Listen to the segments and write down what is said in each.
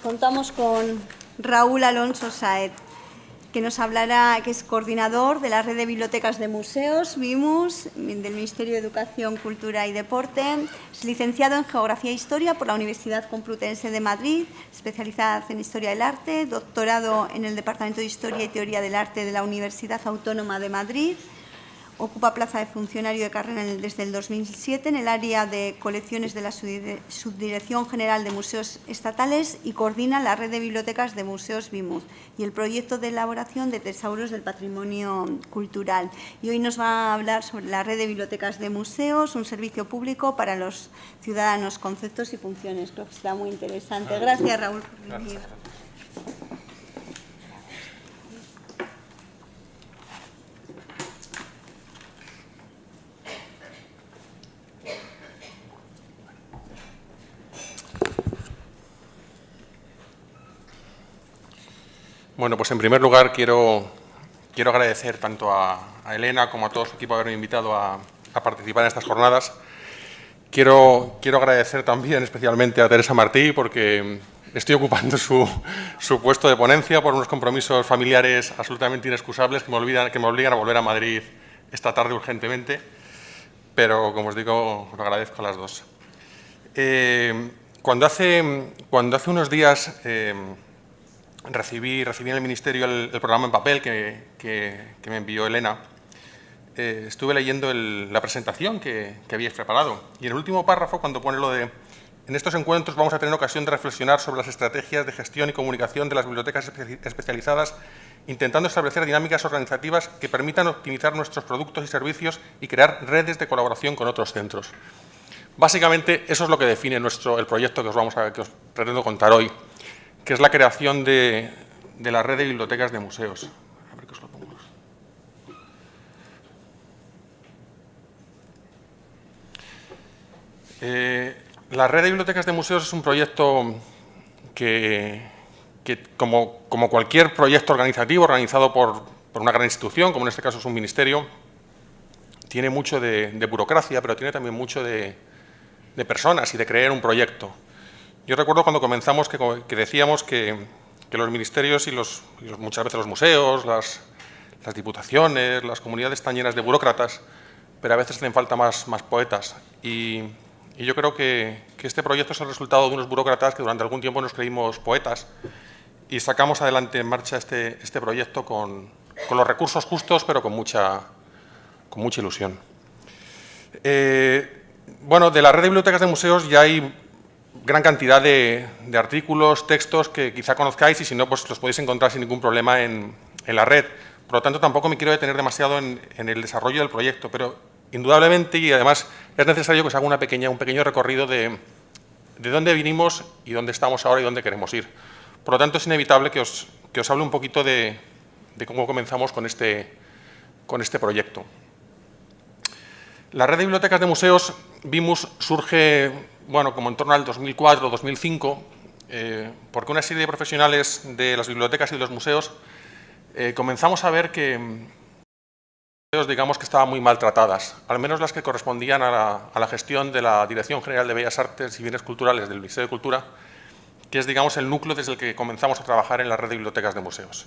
Contamos con Raúl Alonso Sáez, que nos hablará, que es coordinador de la Red de Bibliotecas de Museos, BIMUS, del Ministerio de Educación, Cultura y Deporte. Es licenciado en Geografía e Historia por la Universidad Complutense de Madrid, especializado en Historia del Arte, doctorado en el Departamento de Historia y Teoría del Arte de la Universidad Autónoma de Madrid. Ocupa plaza de funcionario de carrera desde el 2007 en el área de colecciones de la Subdirección General de Museos Estatales y coordina la Red de Bibliotecas de Museos BIMUS y el proyecto de elaboración de tesauros del patrimonio cultural. Y hoy nos va a hablar sobre la Red de Bibliotecas de Museos, un servicio público para los ciudadanos, conceptos y funciones. Creo que está muy interesante. Gracias, Raúl, por venir. Bueno, pues en primer lugar quiero agradecer tanto a Elena como a todo su equipo haberme invitado a participar en estas jornadas. Quiero agradecer también especialmente a Teresa Martí porque estoy ocupando su puesto de ponencia por unos compromisos familiares absolutamente inexcusables que me obligan a volver a Madrid esta tarde urgentemente, pero como os digo, os lo agradezco a las dos. Cuando hace unos días recibí en el Ministerio el programa en papel que me envió Elena, estuve leyendo la presentación que habíais preparado. Y en el último párrafo, cuando pone lo de en estos encuentros vamos a tener ocasión de reflexionar sobre las estrategias de gestión y comunicación de las bibliotecas especializadas, intentando establecer dinámicas organizativas que permitan optimizar nuestros productos y servicios y crear redes de colaboración con otros centros. Básicamente, eso es lo que define el proyecto que os pretendo contar hoy, que es la creación de la Red de Bibliotecas de Museos. A ver que os lo pongo. La Red de Bibliotecas de Museos es un proyecto que como cualquier proyecto organizativo organizado por una gran institución, como en este caso es un ministerio, tiene mucho de burocracia, pero tiene también mucho de personas y de crear un proyecto. Yo recuerdo cuando comenzamos que decíamos que los ministerios y muchas veces los museos, las diputaciones, las comunidades están llenas de burócratas, pero a veces hacen falta más poetas. Y yo creo que este proyecto es el resultado de unos burócratas que durante algún tiempo nos creímos poetas y sacamos adelante en marcha este proyecto con los recursos justos, pero con mucha ilusión. Bueno, de la Red de Bibliotecas de Museos ya hay gran cantidad de artículos, textos que quizá conozcáis y si no, pues los podéis encontrar sin ningún problema en la red. Por lo tanto, tampoco me quiero detener demasiado en el desarrollo del proyecto, pero indudablemente y además es necesario que os haga un pequeño recorrido de dónde vinimos y dónde estamos ahora y dónde queremos ir. Por lo tanto, es inevitable que os hable un poquito de cómo comenzamos con este proyecto. La Red de Bibliotecas de Museos, BIMUS, surge como en torno al 2004-2005, porque una serie de profesionales de las bibliotecas y de los museos comenzamos a ver que digamos que estaban muy maltratadas, al menos las que correspondían a la gestión de la Dirección General de Bellas Artes y Bienes Culturales del Ministerio de Cultura, que es, digamos, el núcleo desde el que comenzamos a trabajar en la Red de Bibliotecas de Museos.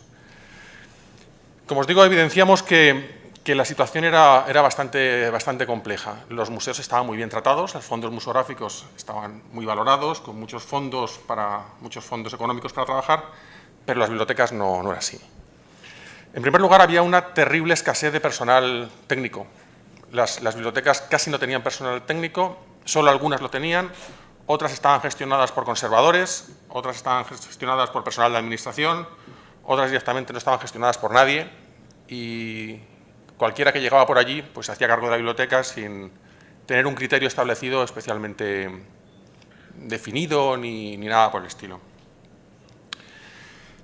Como os digo, evidenciamos que la situación era bastante compleja. Los museos estaban muy bien tratados, los fondos museográficos estaban muy valorados, con muchos fondos económicos para trabajar, pero las bibliotecas no era así. En primer lugar, había una terrible escasez de personal técnico. Las bibliotecas casi no tenían personal técnico, solo algunas lo tenían, otras estaban gestionadas por conservadores, otras estaban gestionadas por personal de administración, otras directamente no estaban gestionadas por nadie y cualquiera que llegaba por allí pues hacía cargo de la biblioteca sin tener un criterio establecido especialmente definido ni nada por el estilo.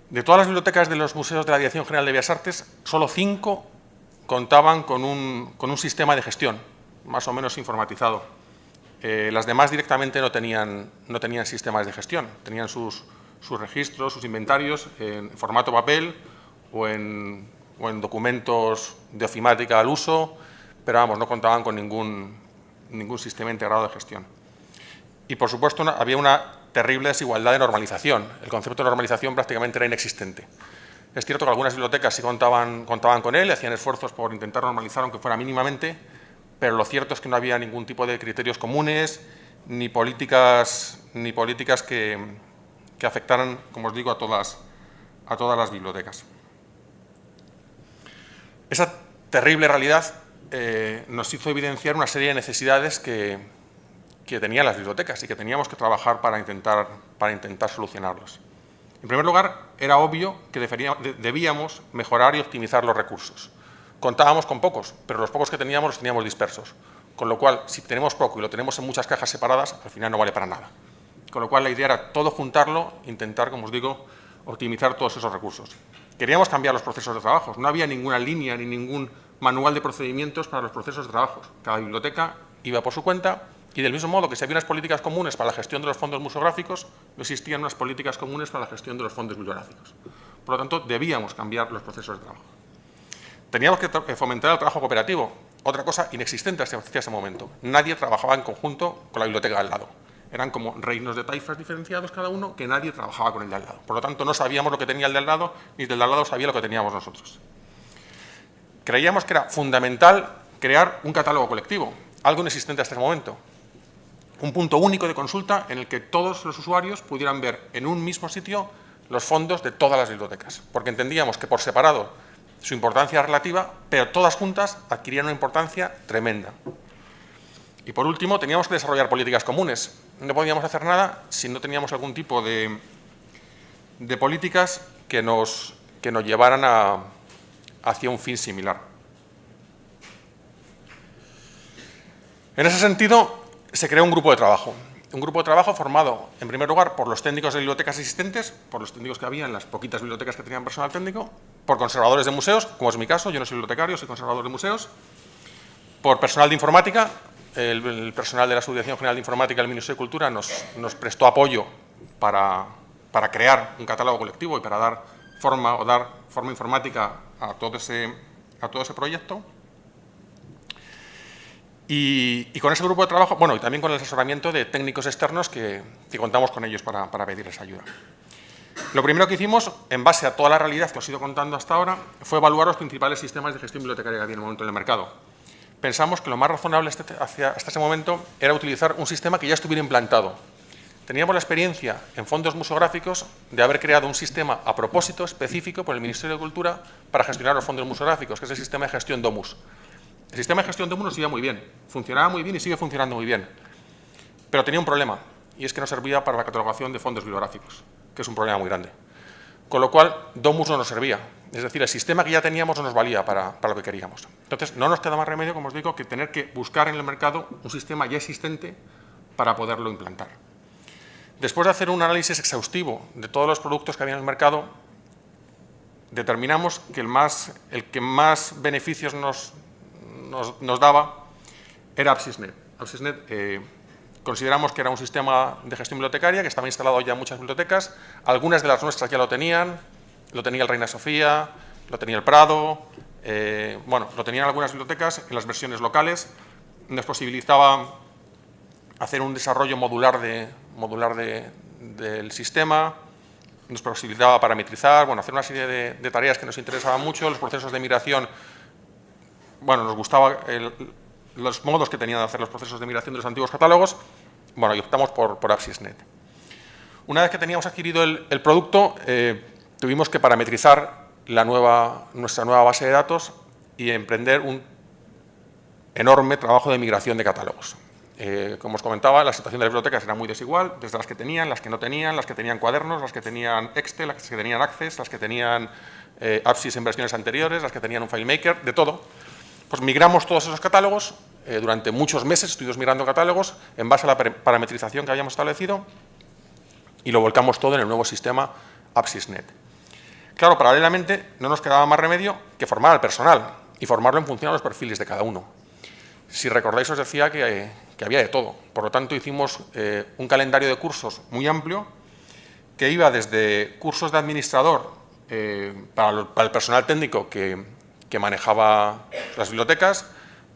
De todas las bibliotecas de los museos de la Dirección General de Bellas Artes, solo 5 contaban con un sistema de gestión, más o menos informatizado. Las demás directamente no tenían sistemas de gestión, tenían sus registros, sus inventarios en formato papel o en documentos de ofimática al uso, pero vamos, no contaban con ningún sistema integrado de gestión. Y por supuesto había una terrible desigualdad de normalización. El concepto de normalización prácticamente era inexistente. Es cierto que algunas bibliotecas sí contaban con él, hacían esfuerzos por intentar normalizar, aunque fuera mínimamente, pero lo cierto es que no había ningún tipo de criterios comunes ni políticas que afectaran, como os digo, a todas las bibliotecas. Esa terrible realidad nos hizo evidenciar una serie de necesidades que tenían las bibliotecas y que teníamos que trabajar para intentar solucionarlos. En primer lugar, era obvio que debíamos mejorar y optimizar los recursos. Contábamos con pocos, pero los pocos que teníamos los teníamos dispersos. Con lo cual, si tenemos poco y lo tenemos en muchas cajas separadas, al final no vale para nada. Con lo cual, la idea era todo juntarlo, intentar, como os digo, optimizar todos esos recursos. Queríamos cambiar los procesos de trabajo. No había ninguna línea ni ningún manual de procedimientos para los procesos de trabajo. Cada biblioteca iba por su cuenta y del mismo modo que si había unas políticas comunes para la gestión de los fondos museográficos, no existían unas políticas comunes para la gestión de los fondos bibliográficos. Por lo tanto, debíamos cambiar los procesos de trabajo. Teníamos que fomentar el trabajo cooperativo, otra cosa inexistente hasta ese momento. Nadie trabajaba en conjunto con la biblioteca de al lado. Eran como reinos de taifas diferenciados cada uno, que nadie trabajaba con el de al lado. Por lo tanto, no sabíamos lo que tenía el de al lado, ni el del de al lado sabía lo que teníamos nosotros. Creíamos que era fundamental crear un catálogo colectivo, algo inexistente hasta ese momento. Un punto único de consulta en el que todos los usuarios pudieran ver en un mismo sitio los fondos de todas las bibliotecas, porque entendíamos que por separado su importancia era relativa, pero todas juntas adquirían una importancia tremenda. Y por último, teníamos que desarrollar políticas comunes. No podíamos hacer nada si no teníamos algún tipo de políticas que nos llevaran hacia un fin similar. En ese sentido, se creó un grupo de trabajo. Un grupo de trabajo formado, en primer lugar, por los técnicos de bibliotecas existentes, por los técnicos que había en las poquitas bibliotecas que tenían personal técnico, por conservadores de museos, como es mi caso, yo no soy bibliotecario, soy conservador de museos, por personal de informática. El personal de la Subdirección General de Informática del Ministerio de Cultura nos prestó apoyo para crear un catálogo colectivo y para dar forma informática a todo ese proyecto. Y con ese grupo de trabajo, bueno, y también con el asesoramiento de técnicos externos que contamos con ellos para pedirles ayuda. Lo primero que hicimos, en base a toda la realidad que os he ido contando hasta ahora, fue evaluar los principales sistemas de gestión bibliotecaria que había en el momento en el mercado. Pensamos que lo más razonable hasta ese momento era utilizar un sistema que ya estuviera implantado. Teníamos la experiencia en fondos museográficos de haber creado un sistema a propósito específico por el Ministerio de Cultura para gestionar los fondos museográficos, que es el sistema de gestión DOMUS. El sistema de gestión DOMUS nos iba muy bien, funcionaba muy bien y sigue funcionando muy bien. Pero tenía un problema, y es que no servía para la catalogación de fondos bibliográficos, que es un problema muy grande. Con lo cual, DOMUS no nos servía. Es decir, el sistema que ya teníamos no nos valía para lo que queríamos. Entonces, no nos queda más remedio, como os digo, que tener que buscar en el mercado un sistema ya existente para poderlo implantar. Después de hacer un análisis exhaustivo de todos los productos que había en el mercado, determinamos que el que más beneficios nos daba era APSISNet. APSISNet consideramos que era un sistema de gestión bibliotecaria que estaba instalado ya en muchas bibliotecas. Algunas de las nuestras ya lo tenía el Reina Sofía, lo tenía el Prado, lo tenían algunas bibliotecas en las versiones locales. Nos posibilitaba hacer un desarrollo modular del sistema, nos posibilitaba parametrizar, hacer una serie de tareas que nos interesaban mucho. Los procesos de migración, nos gustaba los modos que tenían de hacer los procesos de migración de los antiguos catálogos, y optamos por APSISNet. Una vez que teníamos adquirido el producto, tuvimos que parametrizar nuestra nueva base de datos y emprender un enorme trabajo de migración de catálogos. Como os comentaba, la situación de las bibliotecas era muy desigual, desde las que tenían, las que no tenían, las que tenían cuadernos, las que tenían Excel, las que tenían Access, las que tenían APSIS en versiones anteriores, las que tenían un FileMaker, de todo. Pues migramos todos esos catálogos, durante muchos meses estuvimos migrando catálogos en base a la parametrización que habíamos establecido y lo volcamos todo en el nuevo sistema APSISNet. Claro, paralelamente no nos quedaba más remedio que formar al personal y formarlo en función a los perfiles de cada uno. Si recordáis, os decía que había de todo. Por lo tanto, hicimos un calendario de cursos muy amplio que iba desde cursos de administrador para el personal técnico que manejaba las bibliotecas,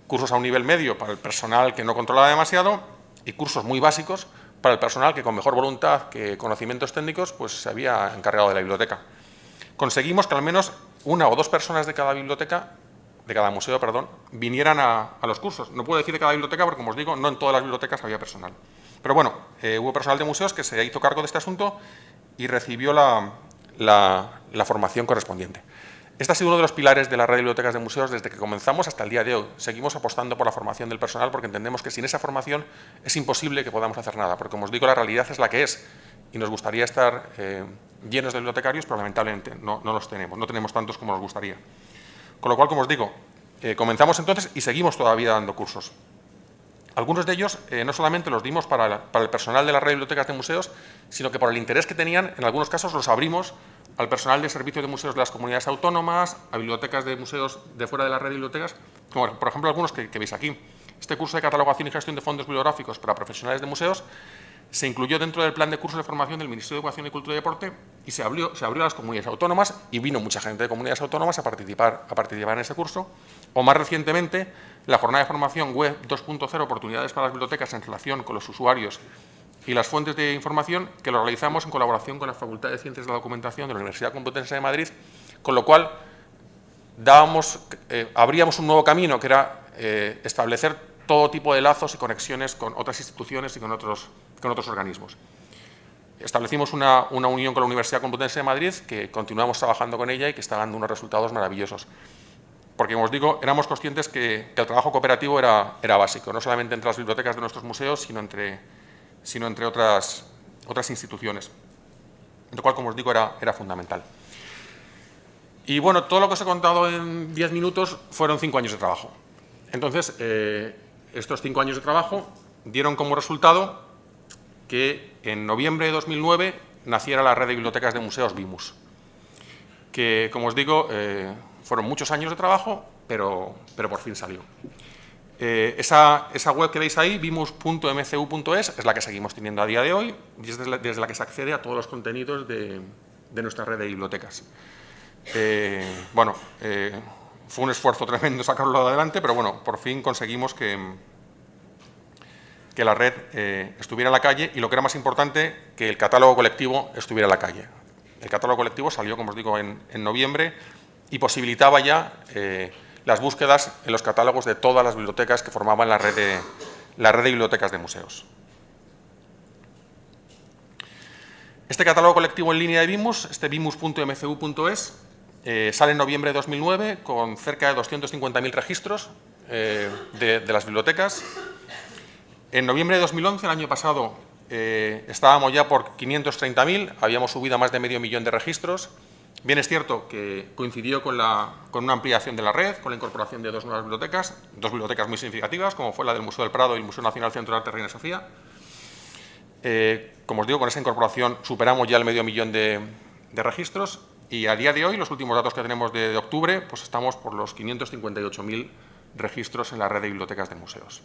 cursos a un nivel medio para el personal que no controlaba demasiado y cursos muy básicos para el personal que con mejor voluntad que conocimientos técnicos pues se había encargado de la biblioteca. Conseguimos que al menos una o dos personas de cada biblioteca, de cada museo, perdón, vinieran a los cursos. No puedo decir de cada biblioteca porque, como os digo, no en todas las bibliotecas había personal. Pero bueno, hubo personal de museos que se hizo cargo de este asunto y recibió la formación correspondiente. Este ha sido uno de los pilares de la red de bibliotecas de museos desde que comenzamos hasta el día de hoy. Seguimos apostando por la formación del personal porque entendemos que sin esa formación es imposible que podamos hacer nada, porque, como os digo, la realidad es la que es y nos gustaría estar llenos de bibliotecarios, pero lamentablemente no los tenemos, no tenemos tantos como nos gustaría. Con lo cual, como os digo, comenzamos entonces y seguimos todavía dando cursos. Algunos de ellos no solamente los dimos para el personal de la red de bibliotecas de museos, sino que por el interés que tenían, en algunos casos los abrimos al personal de servicios de museos de las comunidades autónomas, a bibliotecas de museos de fuera de la red de bibliotecas, como por ejemplo algunos que veis aquí. Este curso de catalogación y gestión de fondos bibliográficos para profesionales de museos se incluyó dentro del plan de cursos de formación del Ministerio de Educación y Cultura y Deporte y se abrió a las comunidades autónomas y vino mucha gente de comunidades autónomas a participar en ese curso. O más recientemente, la jornada de formación Web 2.0, oportunidades para las bibliotecas en relación con los usuarios y las fuentes de información, que lo realizamos en colaboración con la Facultad de Ciencias de la Documentación de la Universidad Complutense de Madrid, con lo cual abríamos un nuevo camino, que era establecer todo tipo de lazos y conexiones con otras instituciones y con otros organismos. Establecimos una unión con la Universidad Complutense de Madrid, que continuamos trabajando con ella y que está dando unos resultados maravillosos. Porque, como os digo, éramos conscientes que el trabajo cooperativo era básico, no solamente entre las bibliotecas de nuestros museos, sino entre otras instituciones, lo cual, como os digo, era fundamental. Y bueno, todo lo que os he contado en 10 minutos fueron 5 años de trabajo. Entonces, estos 5 años de trabajo dieron como resultado que en noviembre de 2009 naciera la red de bibliotecas de museos BIMUS, que, como os digo, fueron muchos años de trabajo, pero por fin salió. Esa web que veis ahí, bimus.mcu.es, es la que seguimos teniendo a día de hoy y es desde la que se accede a todos los contenidos de nuestra red de bibliotecas. Fue un esfuerzo tremendo sacarlo adelante, pero bueno, por fin conseguimos que la red estuviera en la calle y, lo que era más importante, que el catálogo colectivo estuviera en la calle. El catálogo colectivo salió, como os digo, en noviembre y posibilitaba ya las búsquedas en los catálogos de todas las bibliotecas que formaban la red de bibliotecas de museos. Este catálogo colectivo en línea de BIMUS, este bimus.mcu.es, sale en noviembre de 2009 con cerca de 250.000 registros de las bibliotecas. En noviembre de 2011, el año pasado, estábamos ya por 530.000, habíamos subido a más de medio millón de registros. Bien, es cierto que coincidió con una ampliación de la red, con la incorporación de dos bibliotecas muy significativas, como fue la del Museo del Prado y el Museo Nacional Centro de Arte Reina Sofía. Como os digo, con esa incorporación superamos ya el medio millón de registros y a día de hoy, los últimos datos que tenemos de octubre, pues estamos por los 558.000 registros en la red de bibliotecas de museos.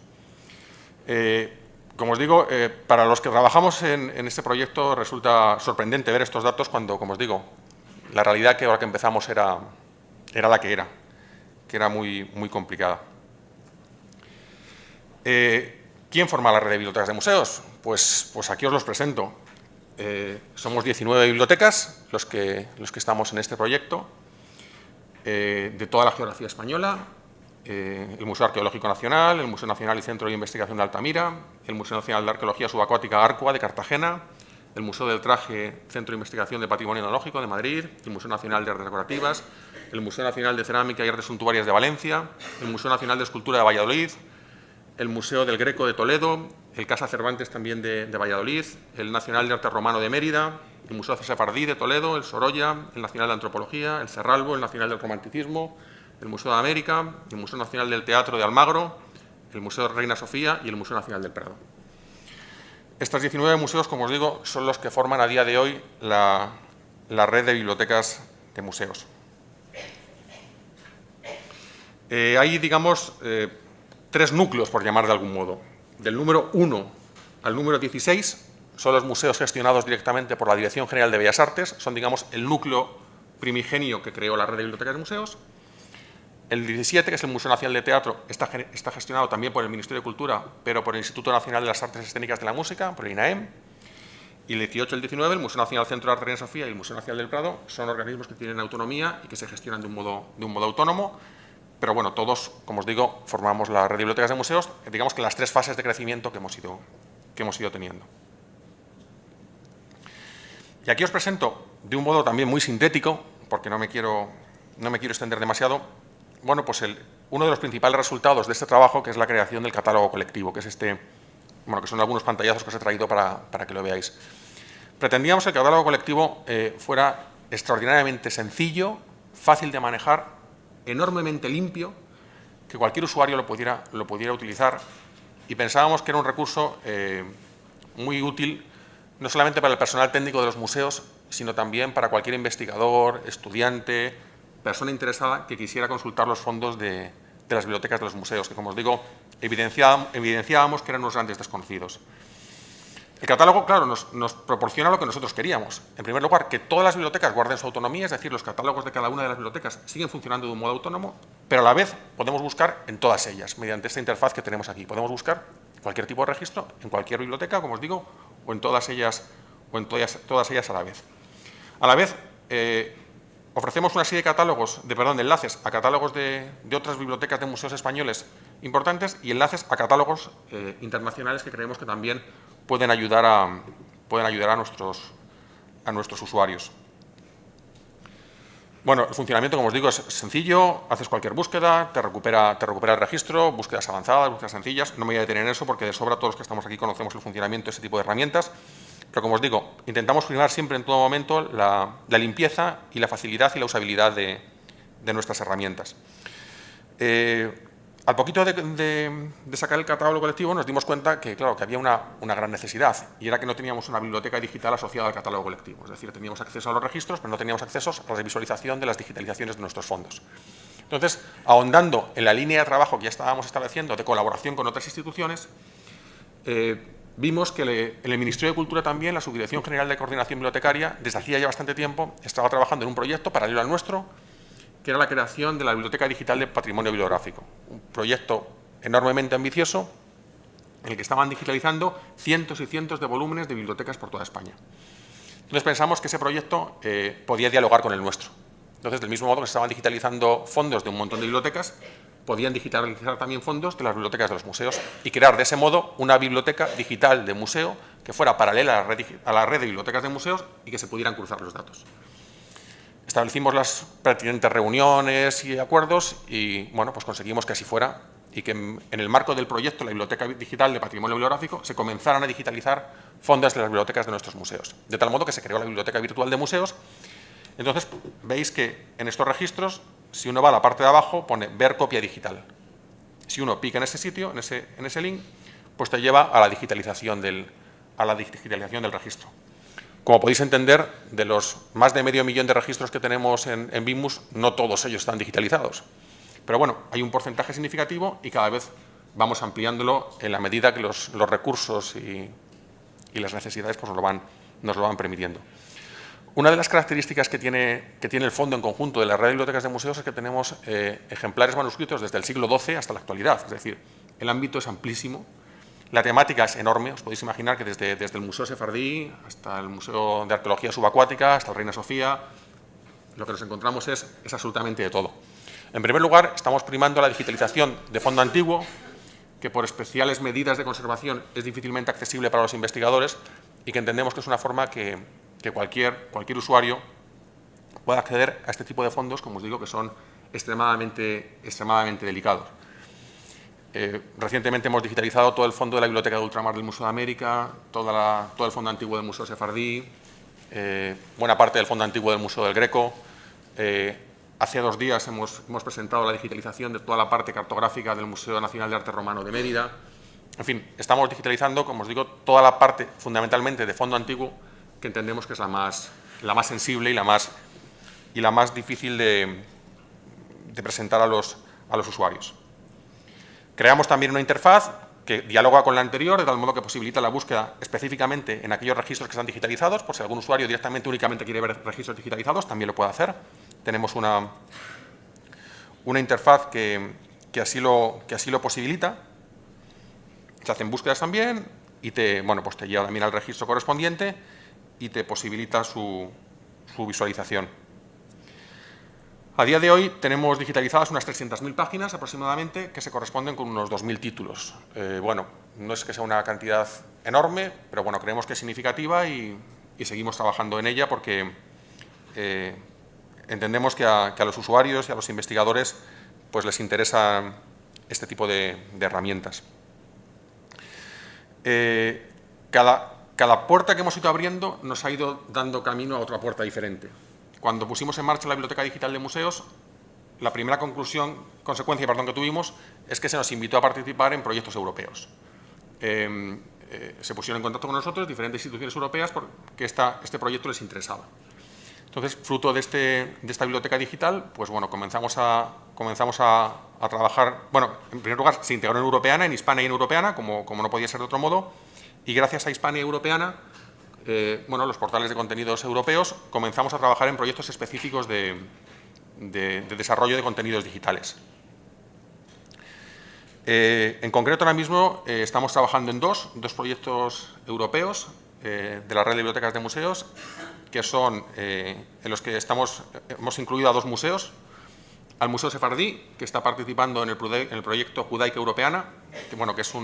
Como os digo, para los que trabajamos en este proyecto resulta sorprendente ver estos datos cuando, como os digo, la realidad que ahora que empezamos era la que era muy complicada. ¿Quién forma la red de bibliotecas de museos? Pues aquí os los presento. Somos 19 bibliotecas los que estamos en este proyecto, de toda la geografía española, el Museo Arqueológico Nacional, el Museo Nacional y Centro de Investigación de Altamira, el Museo Nacional de Arqueología Subacuática Arcua de Cartagena, el Museo del Traje, Centro de Investigación de Patrimonio Etnológico de Madrid, el Museo Nacional de Artes Decorativas, el Museo Nacional de Cerámica y Artes Suntuarias de Valencia, el Museo Nacional de Escultura de Valladolid, el Museo del Greco de Toledo, el Casa Cervantes también de Valladolid, el Nacional de Arte Romano de Mérida, el Museo Sefardí de Toledo, el Sorolla, el Nacional de Antropología, el Cerralbo, el Nacional del Romanticismo, el Museo de América, el Museo Nacional del Teatro de Almagro, el Museo de Reina Sofía y el Museo Nacional del Prado. Estos 19 museos, como os digo, son los que forman a día de hoy la red de bibliotecas de museos. Hay, digamos, 3 núcleos, por llamar de algún modo. Del número 1 al número 16 son los museos gestionados directamente por la Dirección General de Bellas Artes, son, digamos, el núcleo primigenio que creó la red de bibliotecas de museos. El 17, que es el Museo Nacional de Teatro, está gestionado también por el Ministerio de Cultura, pero por el Instituto Nacional de las Artes Escénicas de la Música, por el INAEM. Y el 18 y el 19, el Museo Nacional Centro de Arte Reina Sofía y el Museo Nacional del Prado son organismos que tienen autonomía y que se gestionan de un modo autónomo. Pero bueno, todos, como os digo, formamos la red de bibliotecas de museos, digamos que las 3 fases de crecimiento que hemos ido teniendo. Y aquí os presento, de un modo también muy sintético, porque no me quiero extender demasiado, bueno, pues uno de los principales resultados de este trabajo, que es la creación del catálogo colectivo, que es que son algunos pantallazos que os he traído para que lo veáis. Pretendíamos que el catálogo colectivo fuera extraordinariamente sencillo, fácil de manejar, enormemente limpio, que cualquier usuario lo pudiera utilizar, y pensábamos que era un recurso muy útil, no solamente para el personal técnico de los museos, sino también para cualquier investigador, estudiante, persona interesada que quisiera consultar los fondos de las bibliotecas de los museos, que, como os digo, evidenciábamos que eran unos grandes desconocidos. El catálogo, claro, nos proporciona lo que nosotros queríamos. En primer lugar, que todas las bibliotecas guarden su autonomía, es decir, los catálogos de cada una de las bibliotecas siguen funcionando de un modo autónomo, pero a la vez podemos buscar en todas ellas, mediante esta interfaz que tenemos aquí. Podemos buscar cualquier tipo de registro en cualquier biblioteca, como os digo, o en todas ellas a la vez. A la vez, ofrecemos una serie de enlaces a catálogos de otras bibliotecas de museos españoles importantes y enlaces a catálogos internacionales que creemos que también pueden ayudar a nuestros usuarios. Bueno, el funcionamiento, como os digo, es sencillo, haces cualquier búsqueda, te recupera el registro, búsquedas avanzadas, búsquedas sencillas. No me voy a detener en eso porque de sobra todos los que estamos aquí conocemos el funcionamiento de ese tipo de herramientas. Pero, como os digo, intentamos primar siempre en todo momento la limpieza y la facilidad y la usabilidad de nuestras herramientas. Al poquito de sacar el catálogo colectivo nos dimos cuenta que, claro, que había una gran necesidad, y era que no teníamos una biblioteca digital asociada al catálogo colectivo. Es decir, teníamos acceso a los registros, pero no teníamos acceso a la visualización de las digitalizaciones de nuestros fondos. Entonces, ahondando en la línea de trabajo que ya estábamos estableciendo de colaboración con otras instituciones, vimos que en el Ministerio de Cultura también, la Subdirección General de Coordinación Bibliotecaria, desde hacía ya bastante tiempo, estaba trabajando en un proyecto paralelo al nuestro, que era la creación de la Biblioteca Digital de Patrimonio Bibliográfico. Un proyecto enormemente ambicioso en el que estaban digitalizando cientos y cientos de volúmenes de bibliotecas por toda España. Entonces pensamos que ese proyecto podía dialogar con el nuestro. Entonces, del mismo modo que se estaban digitalizando fondos de un montón de bibliotecas, podían digitalizar también fondos de las bibliotecas de los museos y crear de ese modo una biblioteca digital de museo que fuera paralela a la red de bibliotecas de museos y que se pudieran cruzar los datos. Establecimos las pertinentes reuniones y acuerdos y, bueno, pues conseguimos que así fuera y que en el marco del proyecto la Biblioteca Digital de Patrimonio Bibliográfico se comenzaran a digitalizar fondos de las bibliotecas de nuestros museos. De tal modo que se creó la Biblioteca Virtual de Museos. Entonces, veis que en estos registros, si uno va a la parte de abajo, pone ver copia digital. Si uno pica en ese sitio, en ese link, pues te lleva a la digitalización del registro. Como podéis entender, de los más de 500.000 de registros que tenemos en BIMUS, no todos ellos están digitalizados. Pero bueno, hay un porcentaje significativo y cada vez vamos ampliándolo en la medida que los recursos y las necesidades pues, nos lo van permitiendo. Una de las características que tiene el fondo en conjunto de la red de bibliotecas de museos es que tenemos ejemplares manuscritos desde el siglo XII hasta la actualidad. Es decir, el ámbito es amplísimo. La temática es enorme, os podéis imaginar que desde el Museo Sefardí hasta el Museo de Arqueología Subacuática, hasta el Reina Sofía, lo que nos encontramos es absolutamente de todo. En primer lugar, estamos primando la digitalización de fondo antiguo, que por especiales medidas de conservación es difícilmente accesible para los investigadores y que entendemos que es una forma que cualquier usuario pueda acceder a este tipo de fondos, como os digo, que son extremadamente delicados. Recientemente hemos digitalizado todo el fondo de la Biblioteca de Ultramar del Museo de América, todo el fondo antiguo del Museo Sefardí, buena parte del fondo antiguo del Museo del Greco. Hace 2 días hemos presentado la digitalización de toda la parte cartográfica del Museo Nacional de Arte Romano de Mérida. En fin, estamos digitalizando, como os digo, toda la parte fundamentalmente de fondo antiguo que entendemos que es la más sensible y la más difícil de presentar a los usuarios. Creamos también una interfaz que dialoga con la anterior, de tal modo que posibilita la búsqueda específicamente en aquellos registros que están digitalizados. Por si algún usuario únicamente quiere ver registros digitalizados, también lo puede hacer. Tenemos una una interfaz que así lo posibilita. Se hacen búsquedas también y te lleva también al registro correspondiente y te posibilita su visualización. A día de hoy tenemos digitalizadas unas 300.000 páginas aproximadamente, que se corresponden con unos 2.000 títulos. No es que sea una cantidad enorme, pero creemos que es significativa y seguimos trabajando en ella porque entendemos que a los usuarios y a los investigadores pues les interesa este tipo de herramientas. Cada puerta que hemos ido abriendo nos ha ido dando camino a otra puerta diferente. Cuando pusimos en marcha la Biblioteca Digital de Museos, la primera consecuencia que tuvimos es que se nos invitó a participar en proyectos europeos. Se pusieron en contacto con nosotros diferentes instituciones europeas porque este proyecto les interesaba. Entonces, fruto de esta biblioteca digital, pues comenzamos a trabajar. En primer lugar, se integró en Europeana, en Hispania y en Europeana, como no podía ser de otro modo, y gracias a Hispania y Europeana, los portales de contenidos europeos, comenzamos a trabajar en proyectos específicos de desarrollo de contenidos digitales. En concreto, ahora mismo estamos trabajando en dos proyectos europeos de la red de bibliotecas de museos, que son en los que hemos incluido a dos museos: al Museo Sefardí, que está participando en el proyecto Judaica Europeana, que es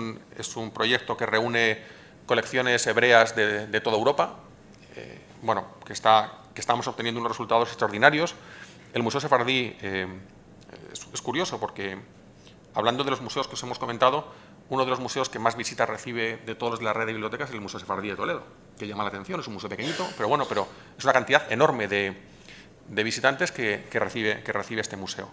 un proyecto que reúne colecciones hebreas de toda Europa, que estamos obteniendo unos resultados extraordinarios. El Museo Sefardí es curioso porque, hablando de los museos que os hemos comentado, uno de los museos que más visitas recibe de todos los de la red de bibliotecas es el Museo Sefardí de Toledo, que llama la atención. Es un museo pequeñito, pero es una cantidad enorme de visitantes que recibe este museo.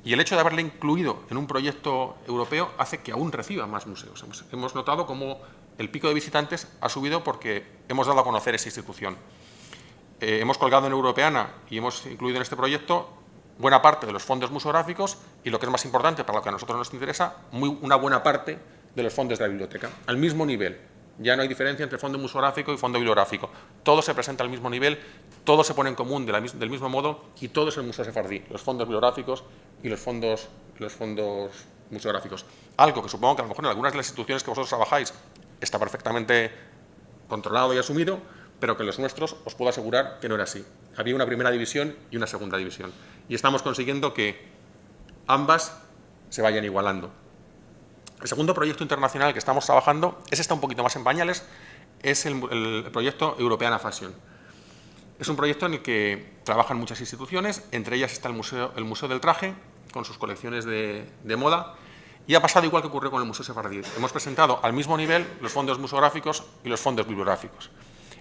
Y el hecho de haberle incluido en un proyecto europeo hace que aún reciba más museos. Hemos notado cómo el pico de visitantes ha subido porque hemos dado a conocer esta institución. Hemos colgado en Europeana y hemos incluido en este proyecto buena parte de los fondos museográficos y, lo que es más importante para lo que a nosotros nos interesa, una buena parte de los fondos de la biblioteca, al mismo nivel. Ya no hay diferencia entre fondo museográfico y fondo bibliográfico. Todo se presenta al mismo nivel, todo se pone en común del mismo modo y todo es el Museo Sefardí, los fondos bibliográficos y los fondos museográficos. Algo que supongo que a lo mejor en algunas de las instituciones que vosotros trabajáis está perfectamente controlado y asumido, pero que en los nuestros os puedo asegurar que no era así. Había una primera división y una segunda división. Y estamos consiguiendo que ambas se vayan igualando. El segundo proyecto internacional que estamos trabajando está un poquito más en pañales, es el proyecto Europeana Fashion. Es un proyecto en el que trabajan muchas instituciones, entre ellas está el Museo del Traje, con sus colecciones de moda, y ha pasado igual que ocurrió con el Museo Sefardí. Hemos presentado al mismo nivel los fondos museográficos y los fondos bibliográficos.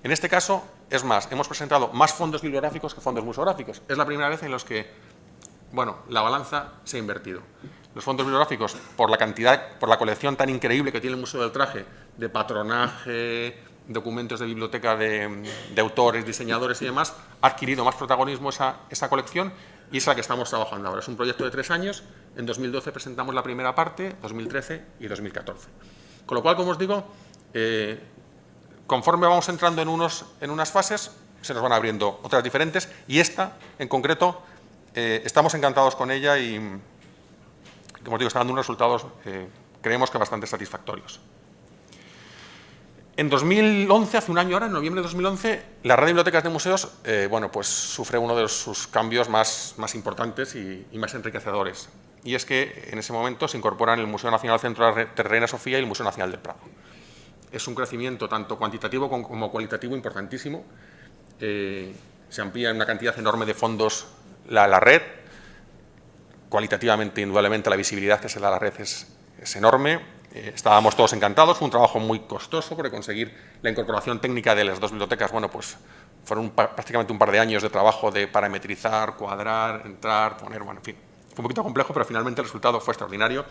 En este caso, es más, hemos presentado más fondos bibliográficos que fondos museográficos. Es la primera vez en los que la balanza se ha invertido. Los fondos bibliográficos, por la colección tan increíble que tiene el Museo del Traje, de patronaje, documentos de biblioteca de autores, diseñadores y demás, ha adquirido más protagonismo esa colección y es la que estamos trabajando ahora. Es un proyecto de 3 años. En 2012 presentamos la primera parte, 2013 y 2014. Con lo cual, como os digo, conforme vamos entrando en unas fases, se nos van abriendo otras diferentes y esta, en concreto, estamos encantados con ella y, como os digo, está dando unos resultados, creemos que bastante satisfactorios. En 2011, hace un año ahora, en noviembre de 2011, la red de bibliotecas de museos sufre uno de sus cambios más importantes y más enriquecedores. Y es que en ese momento se incorporan el Museo Nacional Centro de Reina Sofía y el Museo Nacional del Prado. Es un crecimiento tanto cuantitativo como cualitativo importantísimo. Se amplía en una cantidad enorme de fondos la red. Cualitativamente, indudablemente, la visibilidad que se da a la red es enorme. Estábamos todos encantados. Fue un trabajo muy costoso porque conseguir la incorporación técnica de las dos bibliotecas, fueron prácticamente un par de años de trabajo de parametrizar, cuadrar, entrar, poner, en fin. Fue un poquito complejo, pero finalmente el resultado fue extraordinario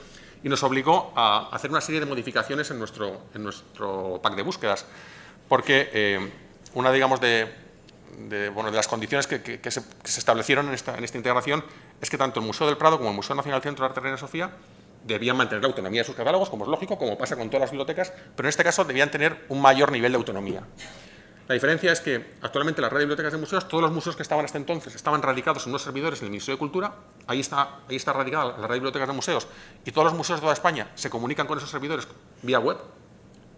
y nos obligó a hacer una serie de modificaciones en nuestro pack de búsquedas, porque una, digamos, de las condiciones que se establecieron en esta integración es que tanto el Museo del Prado como el Museo Nacional Centro de Arte Reina Sofía debían mantener la autonomía de sus catálogos, como es lógico, como pasa con todas las bibliotecas, pero en este caso debían tener un mayor nivel de autonomía. La diferencia es que actualmente la red de bibliotecas de museos, todos los museos que estaban hasta entonces estaban radicados en unos servidores en el Ministerio de Cultura, ahí está radicada la red de bibliotecas de museos, y todos los museos de toda España se comunican con esos servidores vía web,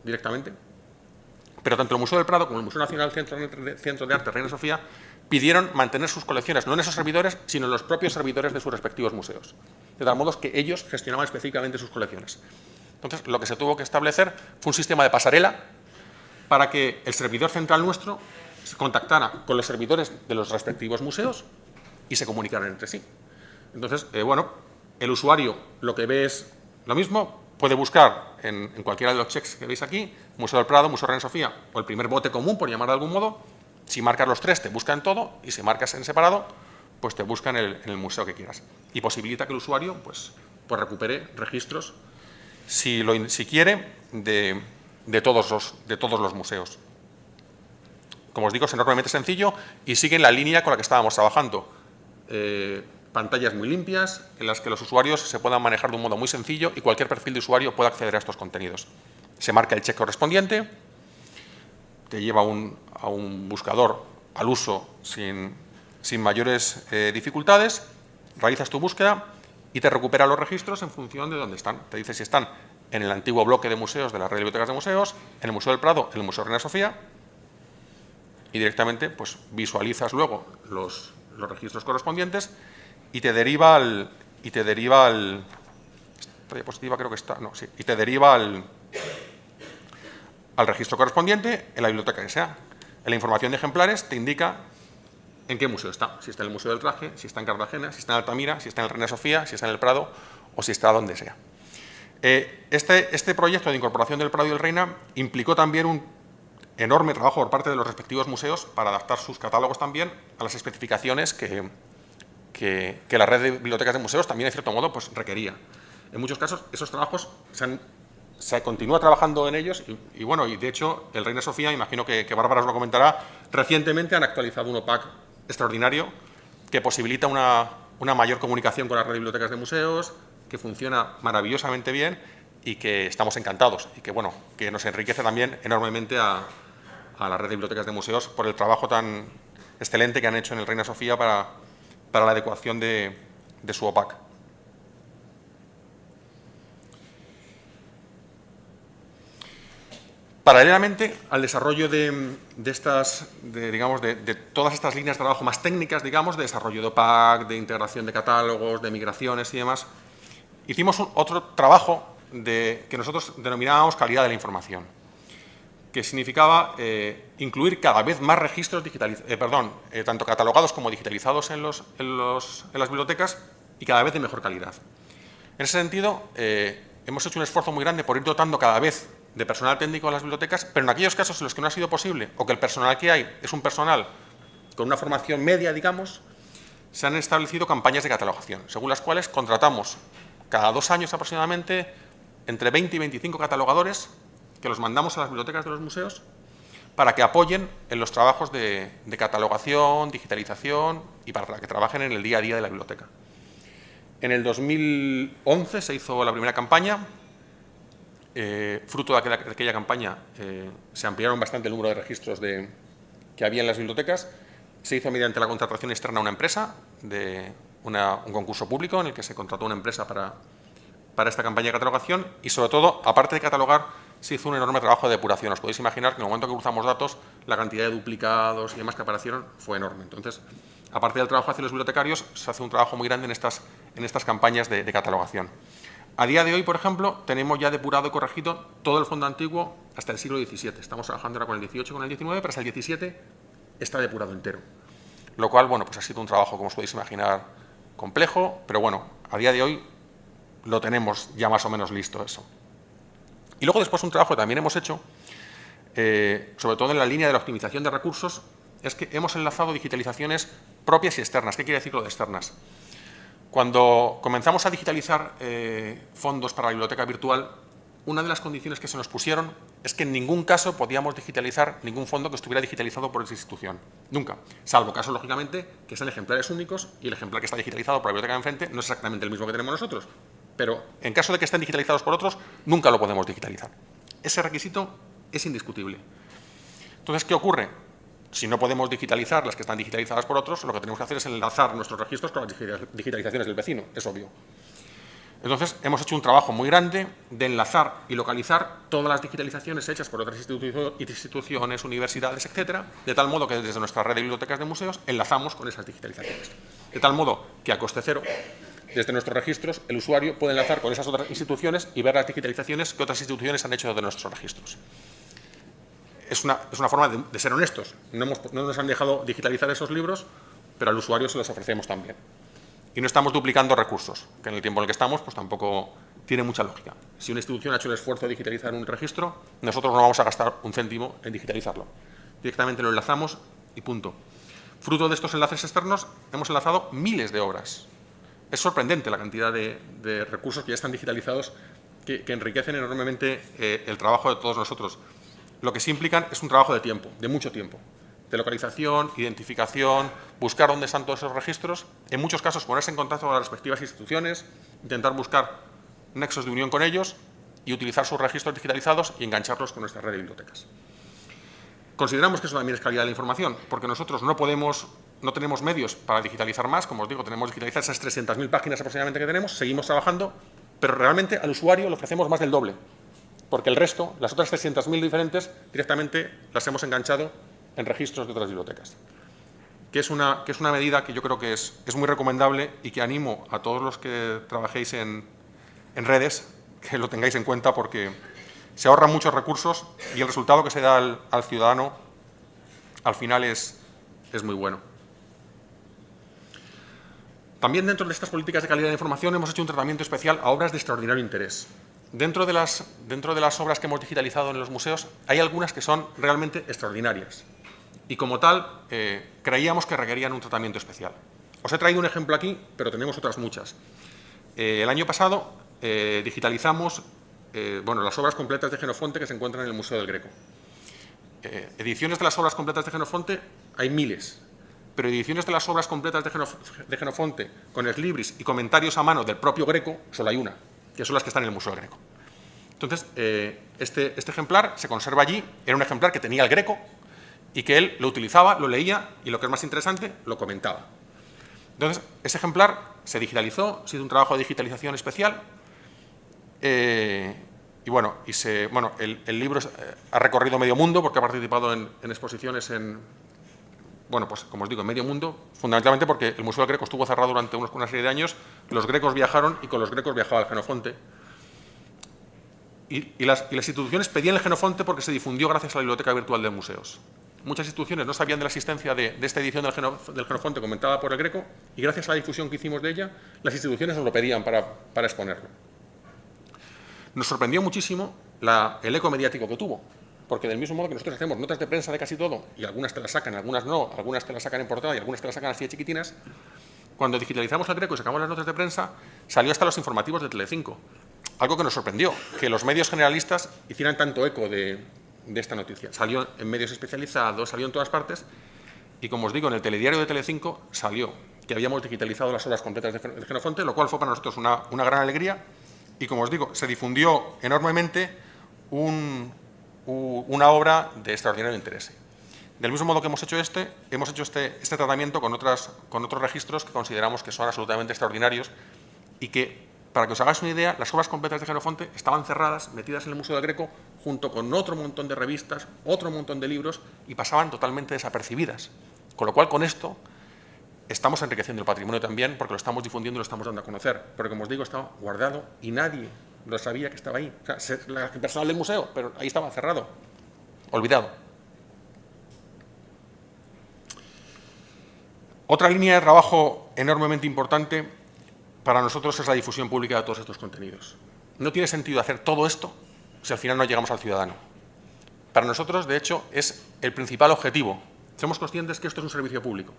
directamente. Pero tanto el Museo del Prado como el Museo Nacional Centro de Arte Reina Sofía pidieron mantener sus colecciones, no en esos servidores, sino en los propios servidores de sus respectivos museos, de tal modo que ellos gestionaban específicamente sus colecciones. Entonces, lo que se tuvo que establecer fue un sistema de pasarela para que el servidor central nuestro se contactara con los servidores de los respectivos museos y se comunicaran entre sí. Entonces, bueno, el usuario lo que ve es lo mismo, puede buscar en cualquiera de los checks que veis aquí, Museo del Prado, Museo Reina Sofía, o el primer bote común, por llamar de algún modo. Si marcas los tres, te busca en todo, y si marcas en separado, pues te busca en el museo que quieras. Y posibilita que el usuario pues recupere registros, si quiere, de todos los museos. Como os digo, es enormemente sencillo y sigue en la línea con la que estábamos trabajando. Pantallas muy limpias, en las que los usuarios se puedan manejar de un modo muy sencillo y cualquier perfil de usuario pueda acceder a estos contenidos. Se marca el check correspondiente, te lleva a un buscador al uso sin mayores dificultades, realizas tu búsqueda y te recupera los registros en función de dónde están. Te dice si están en el antiguo bloque de museos de la red de bibliotecas de museos, en el Museo del Prado, en el Museo Reina Sofía, y directamente pues, visualizas luego los registros correspondientes y te deriva al... esta diapositiva creo que está... No, sí. Y te deriva al registro correspondiente en la biblioteca que sea. En la información de ejemplares te indica en qué museo está. Si está en el Museo del Traje, si está en Cartagena, si está en Altamira, si está en el Reina Sofía, si está en el Prado o si está donde sea. Este proyecto de incorporación del Prado y del Reina implicó también un enorme trabajo por parte de los respectivos museos para adaptar sus catálogos también a las especificaciones que la red de bibliotecas de museos también, de cierto modo, pues, requería. En muchos casos, esos trabajos se continúa trabajando en ellos y, bueno, y de hecho, el Reina Sofía, imagino que Bárbara os lo comentará, recientemente han actualizado un OPAC extraordinario que posibilita una mayor comunicación con la red de bibliotecas de museos, que funciona maravillosamente bien y que estamos encantados y que, bueno, que nos enriquece también enormemente a la red de bibliotecas de museos por el trabajo tan excelente que han hecho en el Reina Sofía para la adecuación de su OPAC. Paralelamente al desarrollo de todas estas líneas de trabajo más técnicas, digamos, de desarrollo de OPAC, de integración de catálogos, de migraciones y demás, hicimos otro trabajo que nosotros denominábamos calidad de la información, que significaba incluir cada vez más registros tanto catalogados como digitalizados en las bibliotecas y cada vez de mejor calidad. En ese sentido, hemos hecho un esfuerzo muy grande por ir dotando cada vez de personal técnico en las bibliotecas, pero en aquellos casos en los que no ha sido posible o que el personal que hay es un personal con una formación media, digamos, se han establecido campañas de catalogación, según las cuales contratamos cada 2 años aproximadamente entre 20 y 25 catalogadores que los mandamos a las bibliotecas de los museos para que apoyen en los trabajos de catalogación, digitalización y para que trabajen en el día a día de la biblioteca. En el 2011 se hizo la primera campaña. Fruto de aquella campaña se ampliaron bastante el número de registros que había en las bibliotecas. Se hizo mediante la contratación externa a una empresa, un concurso público en el que se contrató una empresa para esta campaña de catalogación y, sobre todo, aparte de catalogar, se hizo un enorme trabajo de depuración. Os podéis imaginar que en el momento que cruzamos datos, la cantidad de duplicados y demás que aparecieron fue enorme. Entonces, aparte del trabajo hacia los bibliotecarios, se hace un trabajo muy grande en estas campañas de catalogación. A día de hoy, por ejemplo, tenemos ya depurado y corregido todo el fondo antiguo hasta el siglo XVII. Estamos trabajando ahora con el XVIII y con el XIX, pero hasta el XVII está depurado entero. Lo cual, bueno, pues ha sido un trabajo, como os podéis imaginar, complejo, pero bueno, a día de hoy lo tenemos ya más o menos listo eso. Y luego después un trabajo que también hemos hecho, sobre todo en la línea de la optimización de recursos, es que hemos enlazado digitalizaciones propias y externas. ¿Qué quiere decir lo de externas? Cuando comenzamos a digitalizar fondos para la biblioteca virtual, una de las condiciones que se nos pusieron es que en ningún caso podíamos digitalizar ningún fondo que estuviera digitalizado por esa institución. Nunca. Salvo casos, lógicamente, que sean ejemplares únicos y el ejemplar que está digitalizado por la biblioteca de enfrente no es exactamente el mismo que tenemos nosotros. Pero en caso de que estén digitalizados por otros, nunca lo podemos digitalizar. Ese requisito es indiscutible. Entonces, ¿qué ocurre? Si no podemos digitalizar las que están digitalizadas por otros, lo que tenemos que hacer es enlazar nuestros registros con las digitalizaciones del vecino, es obvio. Entonces, hemos hecho un trabajo muy grande de enlazar y localizar todas las digitalizaciones hechas por otras instituciones, universidades, etcétera, de tal modo que desde nuestra red de bibliotecas de museos enlazamos con esas digitalizaciones. De tal modo que a coste cero, desde nuestros registros, el usuario puede enlazar con esas otras instituciones y ver las digitalizaciones que otras instituciones han hecho de nuestros registros. Es una forma de ser honestos. No nos han dejado digitalizar esos libros, pero al usuario se los ofrecemos también. Y no estamos duplicando recursos, que en el tiempo en el que estamos pues tampoco tiene mucha lógica. Si una institución ha hecho el esfuerzo de digitalizar un registro, nosotros no vamos a gastar un céntimo en digitalizarlo. Directamente lo enlazamos y punto. Fruto de estos enlaces externos, hemos enlazado miles de obras. Es sorprendente la cantidad de recursos que ya están digitalizados que enriquecen enormemente el trabajo de todos nosotros. Lo que sí implican es un trabajo de tiempo, de mucho tiempo. De localización, identificación, buscar dónde están todos esos registros, en muchos casos ponerse en contacto con las respectivas instituciones, intentar buscar nexos de unión con ellos y utilizar sus registros digitalizados y engancharlos con nuestra red de bibliotecas. Consideramos que eso también es calidad de la información, porque nosotros no tenemos medios para digitalizar más, como os digo, tenemos que digitalizar esas 300.000 páginas aproximadamente que tenemos, seguimos trabajando, pero realmente al usuario le ofrecemos más del doble, porque el resto, las otras 300.000 diferentes, directamente las hemos enganchado en registros de otras bibliotecas, que es una medida que yo creo que es muy recomendable y que animo a todos los que trabajéis en redes que lo tengáis en cuenta, porque se ahorran muchos recursos y el resultado que se da al ciudadano al final es muy bueno. También dentro de estas políticas de calidad de información hemos hecho un tratamiento especial a obras de extraordinario interés. Dentro de las obras que hemos digitalizado en los museos hay algunas que son realmente extraordinarias y como tal creíamos que requerían un tratamiento especial. Os he traído un ejemplo aquí, pero tenemos otras muchas. El año pasado digitalizamos las obras completas de Jenofonte que se encuentran en el Museo del Greco. Ediciones de las obras completas de Jenofonte hay miles, pero ediciones de las obras completas de Jenofonte con exlibris y comentarios a mano del propio Greco solo hay una, que son las que están en el Museo del Greco. Entonces, este ejemplar se conserva allí, era un ejemplar que tenía el Greco y que él lo utilizaba, lo leía y, lo que es más interesante, lo comentaba. Entonces, ese ejemplar se digitalizó, se hizo un trabajo de digitalización especial el libro ha recorrido medio mundo porque ha participado en exposiciones pues como os digo, en medio mundo, fundamentalmente porque el Museo del Greco estuvo cerrado durante una serie de años, los grecos viajaron y con los grecos viajaba el Jenofonte. Y las instituciones pedían el Jenofonte porque se difundió gracias a la Biblioteca Virtual de Museos. Muchas instituciones no sabían de la existencia de esta edición del Jenofonte comentada por el Greco y gracias a la difusión que hicimos de ella, las instituciones nos lo pedían para exponerlo. Nos sorprendió muchísimo el eco mediático que tuvo, porque del mismo modo que nosotros hacemos notas de prensa de casi todo, y algunas te las sacan, algunas no, algunas te las sacan en portada y algunas te las sacan así de chiquitinas, cuando digitalizamos el Greco y sacamos las notas de prensa, salió hasta los informativos de Telecinco. Algo que nos sorprendió, que los medios generalistas hicieran tanto eco de esta noticia. Salió en medios especializados, salió en todas partes, y como os digo, en el telediario de Telecinco salió que habíamos digitalizado las obras completas de Jenofonte, lo cual fue para nosotros una gran alegría, y como os digo, se difundió enormemente una obra de extraordinario interés. Del mismo modo que hemos hecho este tratamiento con otros registros que consideramos que son absolutamente extraordinarios y que, para que os hagáis una idea, las obras completas de Jenofonte estaban cerradas, metidas en el Museo del Greco, junto con otro montón de revistas, otro montón de libros, y pasaban totalmente desapercibidas. Con lo cual, con esto, estamos enriqueciendo el patrimonio también, porque lo estamos difundiendo y lo estamos dando a conocer. Porque, como os digo, estaba guardado y nadie lo sabía que estaba ahí. O sea, el personal del museo, pero ahí estaba cerrado, olvidado. Otra línea de trabajo enormemente importante para nosotros es la difusión pública de todos estos contenidos. No tiene sentido hacer todo esto si al final no llegamos al ciudadano. Para nosotros, de hecho, es el principal objetivo. Somos conscientes que esto es un servicio público.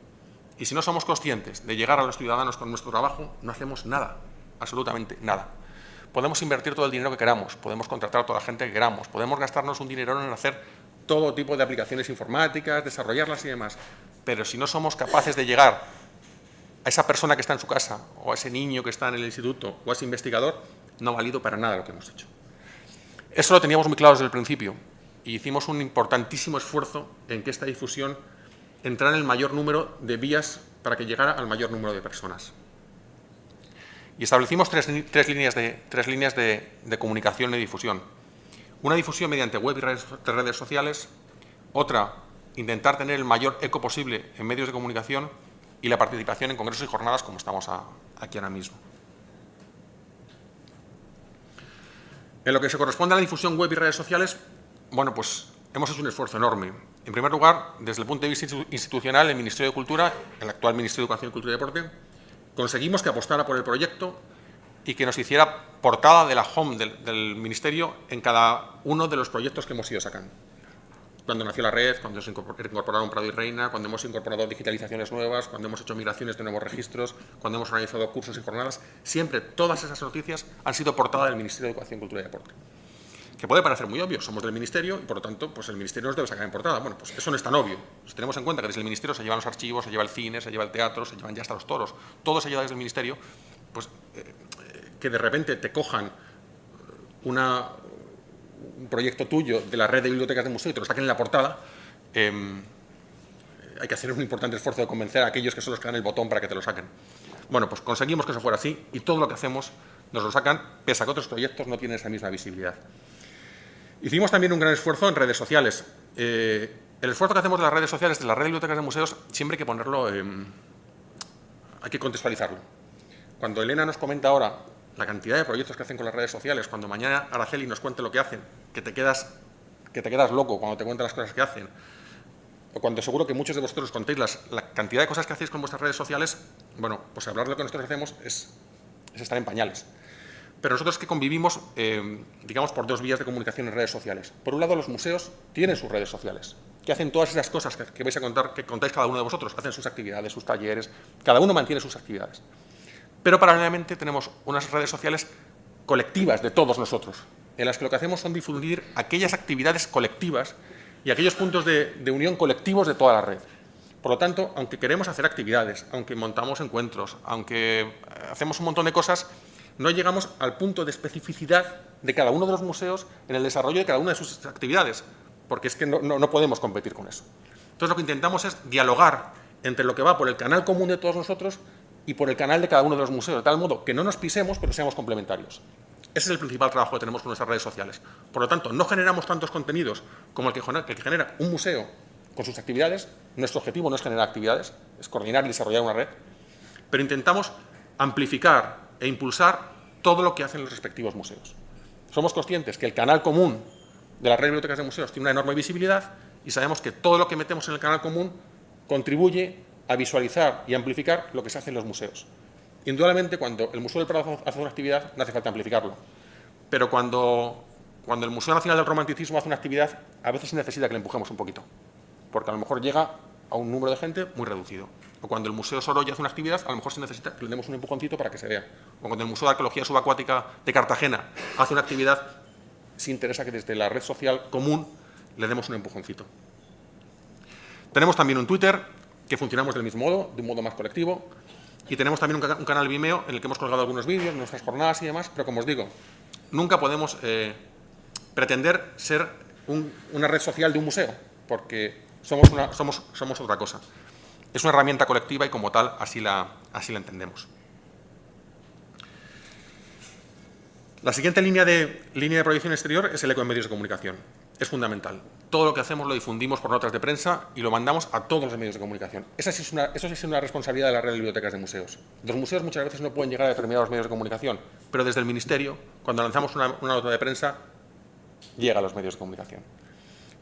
Y si no somos conscientes de llegar a los ciudadanos con nuestro trabajo, no hacemos nada, absolutamente nada. Podemos invertir todo el dinero que queramos, podemos contratar a toda la gente que queramos, podemos gastarnos un dinerón en hacer todo tipo de aplicaciones informáticas, desarrollarlas y demás. Pero si no somos capaces de llegar a esa persona que está en su casa, o a ese niño que está en el instituto, o a ese investigador, no ha valido para nada lo que hemos hecho. Eso lo teníamos muy claro desde el principio. y hicimos un importantísimo esfuerzo en que esta difusión entrara en el mayor número de vías para que llegara al mayor número de personas. Y establecimos tres líneas de comunicación y difusión. Una difusión mediante web y redes sociales, otra, intentar tener el mayor eco posible en medios de comunicación y la participación en congresos y jornadas como estamos aquí ahora mismo. En lo que se corresponde a la difusión web y redes sociales, bueno, pues hemos hecho un esfuerzo enorme. En primer lugar, desde el punto de vista institucional, el Ministerio de Cultura, el actual Ministerio de Educación, Cultura y Deporte, conseguimos que apostara por el proyecto y que nos hiciera portada de la home del Ministerio en cada uno de los proyectos que hemos ido sacando. Cuando nació la red, cuando se incorporaron Prado y Reina, cuando hemos incorporado digitalizaciones nuevas, cuando hemos hecho migraciones de nuevos registros, cuando hemos organizado cursos y jornadas, siempre todas esas noticias han sido portada del Ministerio de Educación, Cultura y Deporte. Que puede parecer muy obvio, somos del Ministerio y por lo tanto pues el Ministerio nos debe sacar en portada. Bueno, pues eso no es tan obvio. Si tenemos en cuenta que desde el Ministerio se llevan los archivos, se lleva el cine, se lleva el teatro, se llevan ya hasta los toros, todo se lleva desde el Ministerio, pues que de repente te cojan un proyecto tuyo de la red de bibliotecas de museo y te lo saquen en la portada, hay que hacer un importante esfuerzo de convencer a aquellos que son los que dan el botón para que te lo saquen. Bueno, pues conseguimos que eso fuera así y todo lo que hacemos nos lo sacan, pese a que otros proyectos no tienen esa misma visibilidad. Hicimos también un gran esfuerzo en redes sociales. El esfuerzo que hacemos de las redes sociales, de la red de bibliotecas de museos, siempre hay que ponerlo, hay que contextualizarlo. Cuando Elena nos comenta ahora la cantidad de proyectos que hacen con las redes sociales, cuando mañana Araceli nos cuente lo que hacen, que te quedas loco cuando te cuentan las cosas que hacen, o cuando seguro que muchos de vosotros contéis la cantidad de cosas que hacéis con vuestras redes sociales, bueno, pues hablar de lo que nosotros hacemos es estar en pañales. Pero nosotros que convivimos, digamos, por dos vías de comunicación en redes sociales. Por un lado, los museos tienen sus redes sociales, que hacen todas esas cosas que vais a contar, que contáis cada uno de vosotros, hacen sus actividades, sus talleres, cada uno mantiene sus actividades. Pero paralelamente tenemos unas redes sociales colectivas de todos nosotros, en las que lo que hacemos son difundir aquellas actividades colectivas y aquellos puntos de unión colectivos de toda la red. Por lo tanto, aunque queremos hacer actividades, aunque montamos encuentros, aunque hacemos un montón de cosas, no llegamos al punto de especificidad de cada uno de los museos en el desarrollo de cada una de sus actividades, porque es que no podemos competir con eso. Entonces, lo que intentamos es dialogar entre lo que va por el canal común de todos nosotros y por el canal de cada uno de los museos, de tal modo que no nos pisemos, pero seamos complementarios. Ese es el principal trabajo que tenemos con nuestras redes sociales. Por lo tanto, no generamos tantos contenidos como el que genera un museo con sus actividades. Nuestro objetivo no es generar actividades, es coordinar y desarrollar una red, pero intentamos amplificar e impulsar todo lo que hacen los respectivos museos. Somos conscientes que el canal común de la red de bibliotecas de museos tiene una enorme visibilidad y sabemos que todo lo que metemos en el canal común contribuye a visualizar y amplificar lo que se hace en los museos. Indudablemente, cuando el Museo del Prado hace una actividad, no hace falta amplificarlo. Pero cuando el Museo Nacional del Romanticismo hace una actividad, a veces se necesita que le empujemos un poquito, porque a lo mejor llega a un número de gente muy reducido. O cuando el Museo Sorolla hace una actividad, a lo mejor se necesita que le demos un empujoncito para que se vea. O cuando el Museo de Arqueología Subacuática de Cartagena hace una actividad, se interesa que desde la red social común le demos un empujoncito. Tenemos también un Twitter, que funcionamos del mismo modo, de un modo más colectivo, y tenemos también un canal Vimeo en el que hemos colgado algunos vídeos, nuestras jornadas y demás, pero como os digo, nunca podemos pretender ser una red social de un museo, porque somos otra cosa. Es una herramienta colectiva y como tal así la entendemos. La siguiente línea de proyección exterior es el eco en medios de comunicación. Es fundamental. Todo lo que hacemos lo difundimos por notas de prensa y lo mandamos a todos los medios de comunicación. Eso sí es una responsabilidad de la red de bibliotecas de museos. Los museos muchas veces no pueden llegar a determinados medios de comunicación, pero desde el Ministerio, cuando lanzamos una nota de prensa, llega a los medios de comunicación.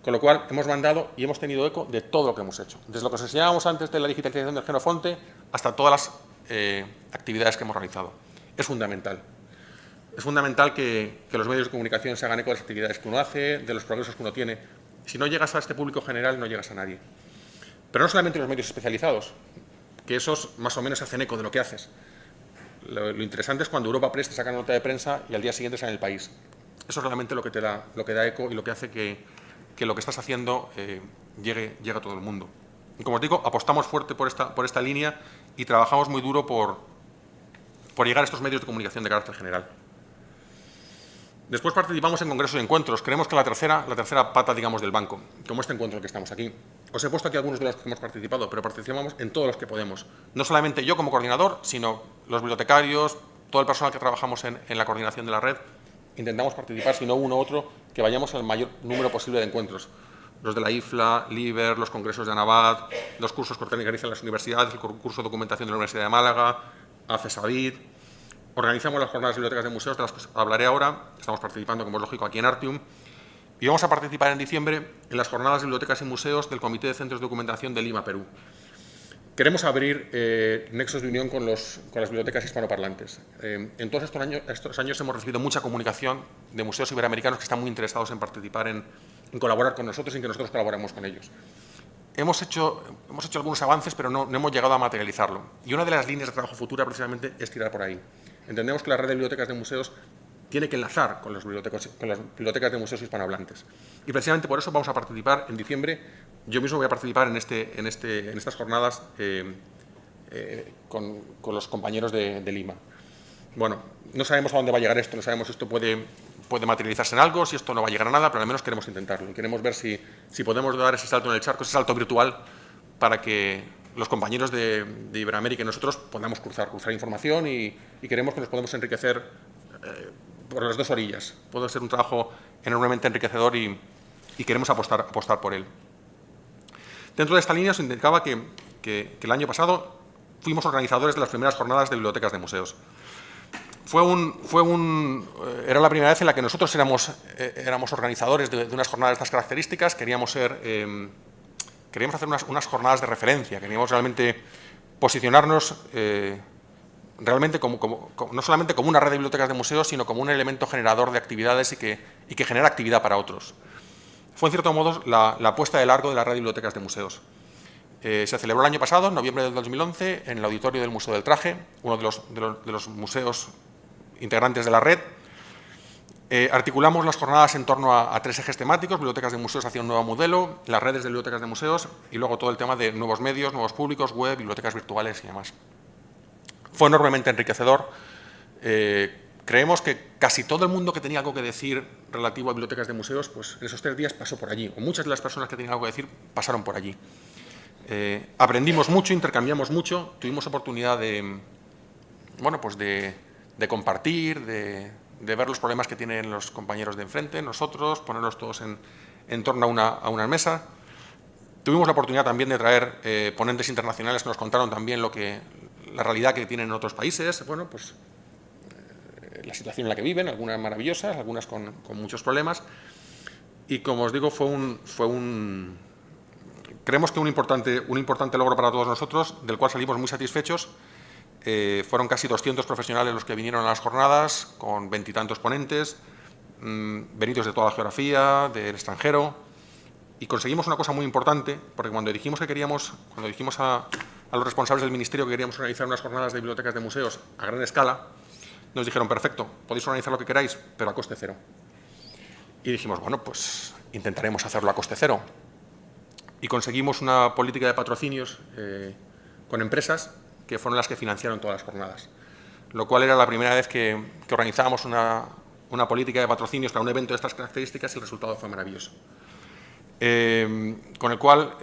Con lo cual, hemos mandado y hemos tenido eco de todo lo que hemos hecho. Desde lo que os enseñábamos antes de la digitalización del Genofonte hasta todas las actividades que hemos realizado. Es fundamental. Es fundamental que los medios de comunicación se hagan eco de las actividades que uno hace, de los progresos que uno tiene. Si no llegas a este público general, no llegas a nadie. Pero no solamente los medios especializados, que esos más o menos hacen eco de lo que haces. Lo interesante es cuando Europa Press te saca una nota de prensa y al día siguiente sale en El País. Eso es realmente lo que da eco y lo que hace que lo que estás haciendo llegue a todo el mundo. Y como os digo, apostamos fuerte por esta línea y trabajamos muy duro por llegar a estos medios de comunicación de carácter general. Después participamos en congresos y encuentros. Creemos que la tercera pata, digamos, del banco, como este encuentro en el que estamos aquí. Os he puesto aquí algunos de los que hemos participado, pero participamos en todos los que podemos. No solamente yo como coordinador, sino los bibliotecarios, todo el personal que trabajamos en la coordinación de la red. Intentamos participar, si no uno u otro, que vayamos al mayor número posible de encuentros. Los de la IFLA, LIBER, los congresos de ANABAD, los cursos que organizan las universidades, el curso de documentación de la Universidad de Málaga, ACESABID. Organizamos las jornadas de bibliotecas de museos, de las que os hablaré ahora. Estamos participando, como es lógico, aquí en Artium. Y vamos a participar en diciembre en las jornadas de bibliotecas y museos del Comité de Centros de Documentación de Lima, Perú. Queremos abrir nexos de unión con las bibliotecas hispanoparlantes. En todos estos años hemos recibido mucha comunicación de museos iberoamericanos que están muy interesados en participar, en colaborar con nosotros y en que nosotros colaboremos con ellos. Hemos hecho algunos avances, pero no hemos llegado a materializarlo. Y una de las líneas de trabajo futura, precisamente, es tirar por ahí. Entendemos que la red de bibliotecas de museos tiene que enlazar con las bibliotecas de museos hispanohablantes. Y precisamente por eso vamos a participar en diciembre. Yo mismo voy a participar en estas jornadas con los compañeros de Lima. Bueno, no sabemos a dónde va a llegar esto, no sabemos si esto puede materializarse en algo, si esto no va a llegar a nada, pero al menos queremos intentarlo. Y queremos ver si podemos dar ese salto en el charco, ese salto virtual, para que los compañeros de Iberoamérica y nosotros podamos cruzar información y queremos que nos podamos enriquecer por las dos orillas. Puede ser un trabajo enormemente enriquecedor y queremos apostar por él. Dentro de esta línea os indicaba que el año pasado fuimos organizadores de las primeras jornadas de bibliotecas de museos. Era la primera vez en la que nosotros éramos organizadores de unas jornadas de estas características. Queríamos hacer unas jornadas de referencia, queríamos realmente posicionarnos realmente no solamente como una red de bibliotecas de museos, sino como un elemento generador de actividades y que genera actividad para otros. Fue, en cierto modo, la puesta de largo de la red de bibliotecas de museos. Se celebró el año pasado, en noviembre del 2011, en el auditorio del Museo del Traje, uno de los museos integrantes de la red. Articulamos las jornadas en torno a tres ejes temáticos: bibliotecas de museos hacia un nuevo modelo, las redes de bibliotecas de museos y luego todo el tema de nuevos medios, nuevos públicos, web, bibliotecas virtuales y demás. Fue enormemente enriquecedor. Creemos que casi todo el mundo que tenía algo que decir relativo a bibliotecas de museos, pues en esos 3 días pasó por allí, o muchas de las personas que tenían algo que decir pasaron por allí. Aprendimos mucho, intercambiamos mucho, tuvimos oportunidad de compartir, de ver los problemas que tienen los compañeros de enfrente, nosotros, ponerlos todos en torno a una mesa. Tuvimos la oportunidad también de traer ponentes internacionales que nos contaron también la realidad que tienen en otros países, la situación en la que viven, algunas maravillosas, algunas con muchos problemas. Y como os digo, creemos que un importante logro para todos nosotros, del cual salimos muy satisfechos. Fueron casi 200 profesionales los que vinieron a las jornadas, con 20 y tantos ponentes, venidos de toda la geografía, del extranjero, y conseguimos una cosa muy importante, porque cuando dijimos a los responsables del Ministerio que queríamos organizar unas jornadas de bibliotecas de museos a gran escala, nos dijeron: perfecto, podéis organizar lo que queráis, pero a coste cero. Y dijimos: bueno, pues intentaremos hacerlo a coste cero. Y conseguimos una política de patrocinios con empresas que fueron las que financiaron todas las jornadas, lo cual era la primera vez que organizábamos una política de patrocinios para un evento de estas características, y el resultado fue maravilloso. Con el cual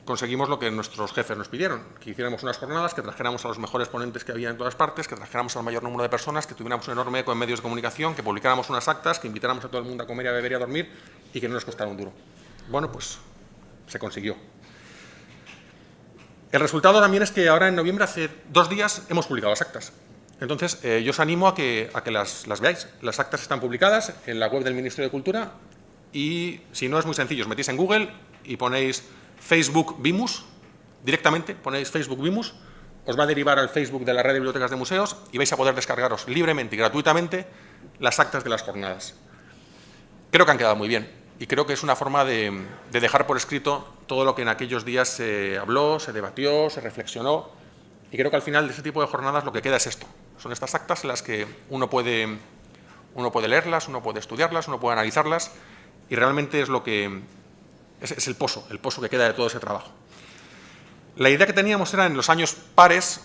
conseguimos lo que nuestros jefes nos pidieron: que hiciéramos unas jornadas, que trajéramos a los mejores ponentes que había en todas partes, que trajéramos al mayor número de personas, que tuviéramos un enorme eco en medios de comunicación, que publicáramos unas actas, que invitáramos a todo el mundo a comer y a beber y a dormir, y que no nos costara un duro. Bueno, pues se consiguió. El resultado también es que ahora en noviembre, hace 2 días, hemos publicado las actas. Entonces, yo os animo a que las veáis. Las actas están publicadas en la web del Ministerio de Cultura, y si no, es muy sencillo: os metéis en Google y ponéis Facebook Vimus, directamente ponéis Facebook Vimus, os va a derivar al Facebook de la red de bibliotecas de museos y vais a poder descargaros libremente y gratuitamente las actas de las jornadas. Creo que han quedado muy bien, y creo que es una forma de dejar por escrito todo lo que en aquellos días se habló, se debatió, se reflexionó, y creo que al final de ese tipo de jornadas lo que queda es esto: son estas actas en las que uno puede leerlas, uno puede estudiarlas, uno puede analizarlas, y realmente es es el pozo que queda de todo ese trabajo. La idea que teníamos era, en los años impares,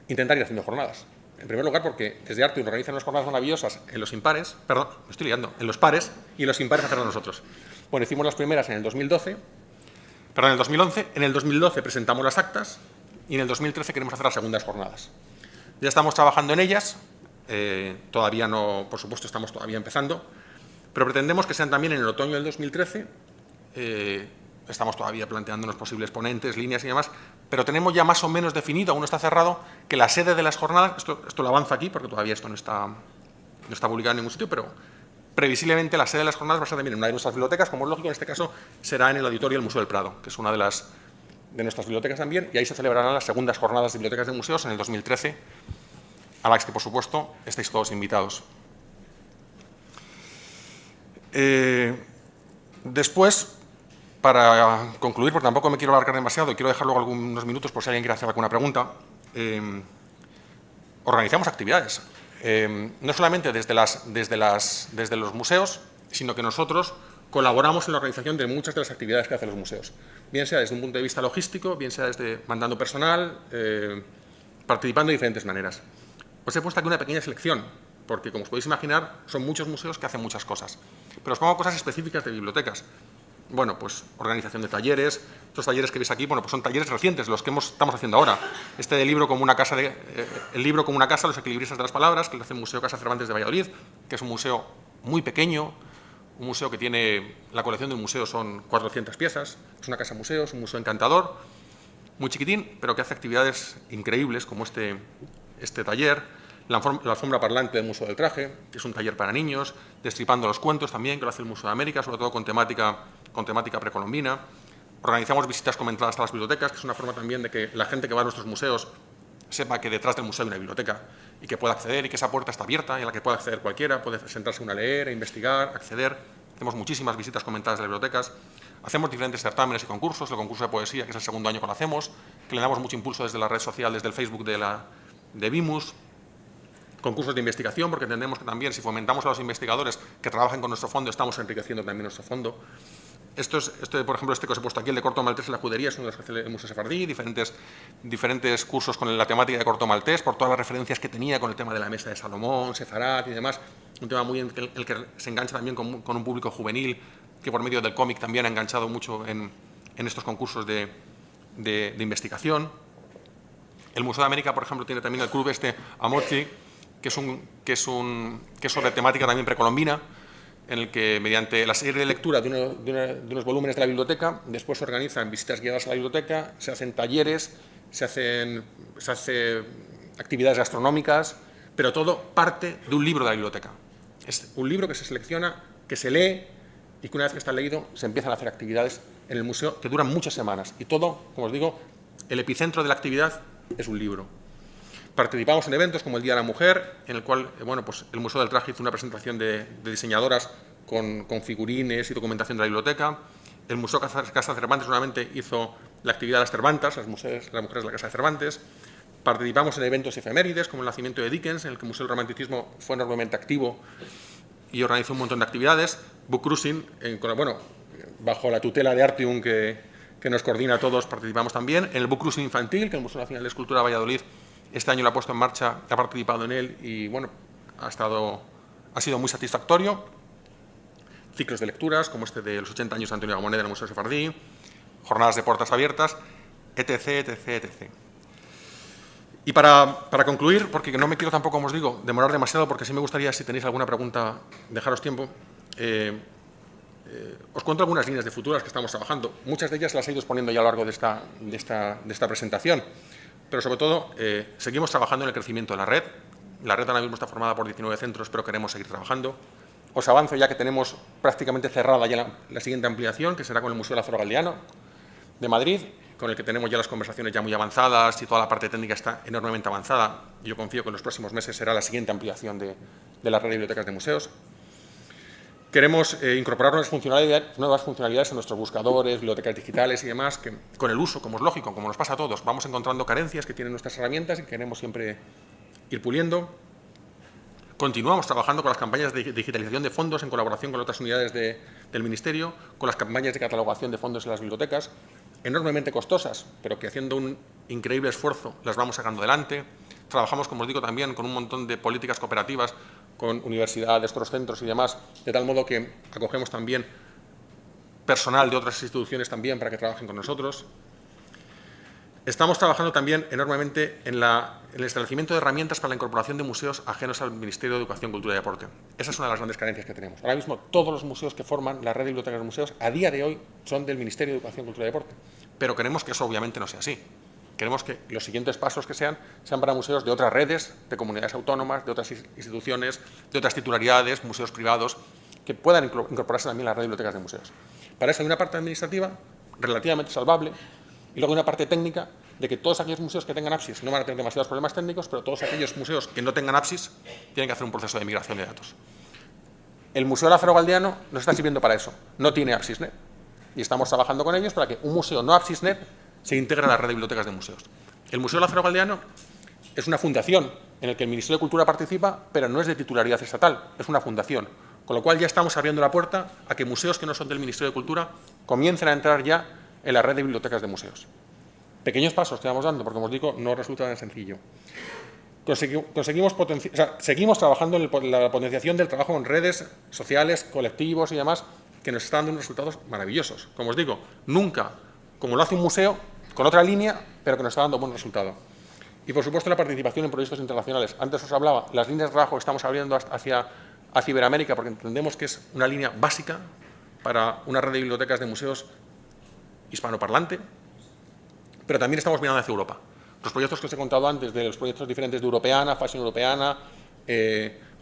intentar ir haciendo jornadas. En primer lugar, porque desde Artium organizan unas jornadas maravillosas en los impares, perdón, me estoy liando, en los pares, y en los impares hacerlo nosotros. Bueno, hicimos las primeras en el 2011, perdón, en el 2011, en el 2012 presentamos las actas y en el 2013 queremos hacer las segundas jornadas. Ya estamos trabajando en ellas, todavía no, por supuesto, estamos todavía empezando, pero pretendemos que sean también en el otoño del 2013. Estamos todavía planteándonos posibles ponentes, líneas y demás, pero tenemos ya más o menos definido, aún no está cerrado, que la sede de las jornadas, esto lo avanza aquí porque todavía esto no está publicado en ningún sitio, pero previsiblemente la sede de las jornadas va a ser también en una de nuestras bibliotecas, como es lógico, en este caso será en el auditorio del Museo del Prado, que es una de nuestras bibliotecas también, y ahí se celebrarán las segundas jornadas de bibliotecas de museos en el 2013, a las que, por supuesto, estáis todos invitados. Después, para concluir, porque tampoco me quiero alargar demasiado y quiero dejar luego algunos minutos por si alguien quiere hacer alguna pregunta, organizamos actividades, no solamente desde los museos, sino que nosotros colaboramos en la organización de muchas de las actividades que hacen los museos, bien sea desde un punto de vista logístico, bien sea desde mandando personal, participando de diferentes maneras. Os he puesto aquí una pequeña selección, porque como os podéis imaginar, son muchos museos que hacen muchas cosas, pero os pongo cosas específicas de bibliotecas. Bueno, pues organización de talleres. Estos talleres que veis aquí, bueno, pues son talleres recientes, los que estamos haciendo ahora. Este de libro como una casa, el libro como una casa, los equilibristas de las palabras, que lo hace el Museo Casa Cervantes de Valladolid, que es un museo muy pequeño, un museo que tiene, la colección del museo son 400 piezas, es una casa museo, es un museo encantador, muy chiquitín, pero que hace actividades increíbles como este taller. La alfombra parlante del Museo del Traje, que es un taller para niños, destripando los cuentos también, que lo hace el Museo de América, sobre todo con temática precolombina. Organizamos visitas comentadas a las bibliotecas, que es una forma también de que la gente que va a nuestros museos sepa que detrás del museo hay una biblioteca y que pueda acceder y que esa puerta está abierta y a la que pueda acceder cualquiera, puede sentarse uno a leer, a investigar, acceder. Hacemos muchísimas visitas comentadas de las bibliotecas. Hacemos diferentes certámenes y concursos, el concurso de poesía, que es el segundo año que lo hacemos, que le damos mucho impulso desde la red social, desde el Facebook de Vimus. Concursos de investigación, porque entendemos que también si fomentamos a los investigadores que trabajen con nuestro fondo, estamos enriqueciendo también nuestro fondo. Por ejemplo, este que os he puesto aquí, el de corto maltés en la judería, es uno de los que hace el Museo Sefardí, diferentes cursos con la temática de corto maltés, por todas las referencias que tenía con el tema de la mesa de Salomón, Sefarat y demás, un tema muy en el que se engancha también con un público juvenil, que por medio del cómic también ha enganchado mucho en estos concursos de investigación. El Museo de América, por ejemplo, tiene también el club Amorci, que es sobre temática también precolombina, en el que mediante la serie de lectura de unos volúmenes de la biblioteca, después se organizan visitas guiadas a la biblioteca, se hacen talleres, se hacen actividades gastronómicas, pero todo parte de un libro de la biblioteca. Es un libro que se selecciona, que se lee y que una vez que está leído se empiezan a hacer actividades en el museo que duran muchas semanas. Y todo, como os digo, el epicentro de la actividad es un libro. Participamos en eventos como el Día de la Mujer, en el cual pues el Museo del Traje hizo una presentación de diseñadoras con figurines y documentación de la biblioteca. El Museo Casa Cervantes nuevamente hizo la actividad de las Cervantas, las mujeres de la Casa de Cervantes. Participamos en eventos efemérides, como el nacimiento de Dickens, en el que el Museo del Romanticismo fue enormemente activo y organizó un montón de actividades. Book Cruising, bajo la tutela de Artium, que nos coordina a todos, participamos también. En el Book Cruising infantil, que el Museo Nacional de Escultura de Valladolid este año lo ha puesto en marcha, ha participado en él y bueno, ha sido muy satisfactorio. Ciclos de lecturas, como este de los 80 años de Antonio Gamoneda en el Museo Sefardí, jornadas de puertas abiertas, etc. Y para concluir, porque no me quiero tampoco, como os digo, demorar demasiado, porque sí me gustaría, si tenéis alguna pregunta, dejaros tiempo, os cuento algunas líneas de futuras que estamos trabajando. Muchas de ellas las he ido exponiendo ya a lo largo de esta presentación. Pero sobre todo, seguimos trabajando en el crecimiento de la red. La red ahora mismo está formada por 19 centros, pero queremos seguir trabajando. Os avanzo ya que tenemos prácticamente cerrada ya la siguiente ampliación, que será con el Museo Lázaro Galdiano de Madrid, con el que tenemos ya las conversaciones ya muy avanzadas y toda la parte técnica está enormemente avanzada. Yo confío que en los próximos meses será la siguiente ampliación de la red de bibliotecas de museos. Queremos incorporar nuevas funcionalidades en nuestros buscadores, bibliotecas digitales y demás, que con el uso, como es lógico, como nos pasa a todos, vamos encontrando carencias que tienen nuestras herramientas y queremos siempre ir puliendo. Continuamos trabajando con las campañas de digitalización de fondos en colaboración con otras unidades del Ministerio, con las campañas de catalogación de fondos en las bibliotecas, enormemente costosas, pero que haciendo un increíble esfuerzo las vamos sacando adelante. trabajamos, como os digo, también con un montón de políticas cooperativas, con universidades, otros centros y demás, de tal modo que acogemos también personal de otras instituciones también para que trabajen con nosotros. Estamos trabajando también enormemente en el establecimiento de herramientas para la incorporación de museos ajenos al Ministerio de Educación, Cultura y Deporte. Esa es una de las grandes carencias que tenemos. Ahora mismo todos los museos que forman la red de bibliotecas de museos a día de hoy son del Ministerio de Educación, Cultura y Deporte. Pero queremos que eso obviamente no sea así. Queremos que los siguientes pasos que sean para museos de otras redes, de comunidades autónomas, de otras instituciones, de otras titularidades, museos privados, que puedan incorporarse también a la red de bibliotecas de museos. Para eso hay una parte administrativa relativamente salvable y luego hay una parte técnica de que todos aquellos museos que tengan apsis no van a tener demasiados problemas técnicos, pero todos aquellos museos que no tengan apsis tienen que hacer un proceso de migración de datos. El Museo Lázaro Galdiano nos está sirviendo para eso. No tiene APSISNet y estamos trabajando con ellos para que un museo no APSISNet se integre a la red de bibliotecas de museos. El Museo Lázaro Galdiano es una fundación en la que el Ministerio de Cultura participa, pero no es de titularidad estatal, es una fundación. Con lo cual ya estamos abriendo la puerta a que museos que no son del Ministerio de Cultura comiencen a entrar ya en la red de bibliotecas de museos. Pequeños pasos que vamos dando, porque, como os digo, no resulta tan sencillo. Seguimos trabajando en la potenciación del trabajo en redes sociales, colectivos y demás, que nos están dando unos resultados maravillosos. Como os digo, nunca como lo hace un museo, con otra línea, pero que nos está dando buen resultado. Y, por supuesto, la participación en proyectos internacionales. Antes os hablaba, las líneas de trabajo que estamos abriendo hacia Iberoamérica, porque entendemos que es una línea básica para una red de bibliotecas de museos hispanoparlante, pero también estamos mirando hacia Europa. Los proyectos que os he contado antes, de los proyectos diferentes de Europeana, Fashion Europeana,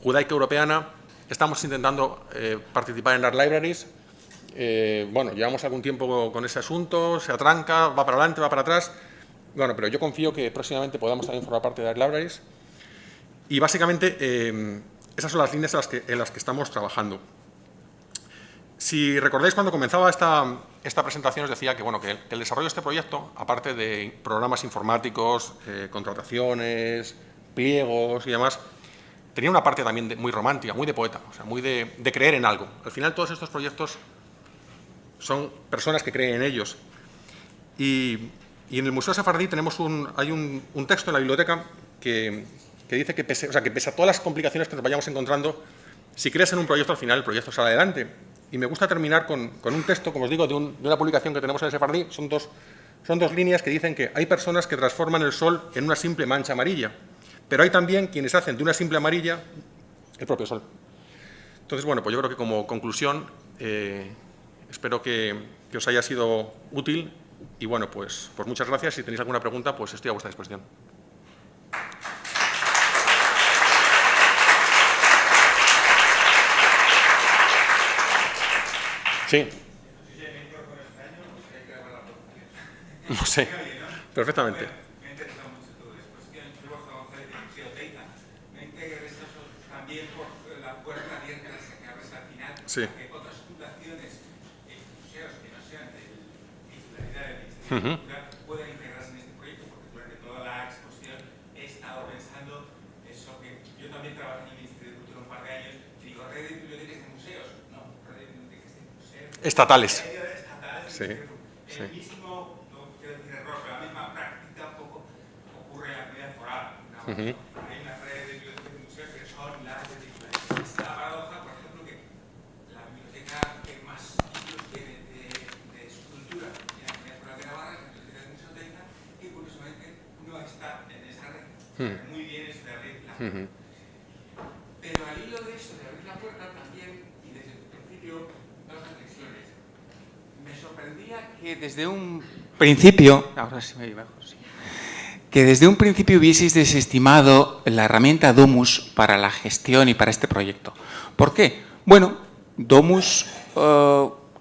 Judaica Europeana, estamos intentando participar en Art Libraries. Bueno, llevamos algún tiempo con ese asunto, se atranca, va para adelante, va para atrás. Bueno, pero yo confío que próximamente podamos también formar parte de Art Libraries. Y básicamente esas son las líneas en las que estamos trabajando. Si recordáis, cuando comenzaba esta presentación os decía que, bueno, que el desarrollo de este proyecto, aparte de programas informáticos, contrataciones, pliegos y demás, tenía una parte también muy romántica, muy de poeta, o sea, muy de creer en algo. Al final todos estos proyectos son personas que creen en ellos. Y en el Museo Sefardí hay un texto en la biblioteca que dice que pese a todas las complicaciones que nos vayamos encontrando, si crees en un proyecto, al final el proyecto sale adelante. Y me gusta terminar con un texto, como os digo, de una publicación que tenemos en el Sefardí. Son dos líneas que dicen que hay personas que transforman el sol en una simple mancha amarilla, pero hay también quienes hacen de una simple amarilla el propio sol. Entonces, bueno, pues yo creo que como conclusión espero que os haya sido útil y, bueno, pues muchas gracias. Si tenéis alguna pregunta, pues estoy a vuestra disposición. Sí. No sé, perfectamente. Me ha interesado mucho todo esto. Es que en el González del Museo Teita, me interesa también por la puerta abierta a sacarles al final, Sí. que otras fundaciones, museos que no sean de titularidad del Ministerio de Cultura puedan integrarse en este proyecto, porque durante toda la exposición he estado pensando eso, que yo también trabajé en el Ministerio de Cultura un par de años y digo, red de bibliotecas de museos. No, red de bibliotecas de museos. Estatales. Estatales. Sí. El mismo, no quiero decir error, pero la misma práctica un poco ocurre en la comunidad foral. Hay una red de bibliotecas de museos que son las de titularidad. Es la paradoja, por ejemplo, que la biblioteca que más títulos tiene de su cultura en la comunidad foral de Navarra es la biblioteca del Museo Teita, que curiosamente no está en esa red. Muy bien es de abrir la puerta. Pero al hilo de eso, de abrir la puerta también, y desde el principio, dos reflexiones. Me sorprendía que desde un principio, ahora sí me bajo, sí, que desde un principio hubieseis desestimado la herramienta Domus para la gestión y para este proyecto. ¿Por qué? Bueno, Domus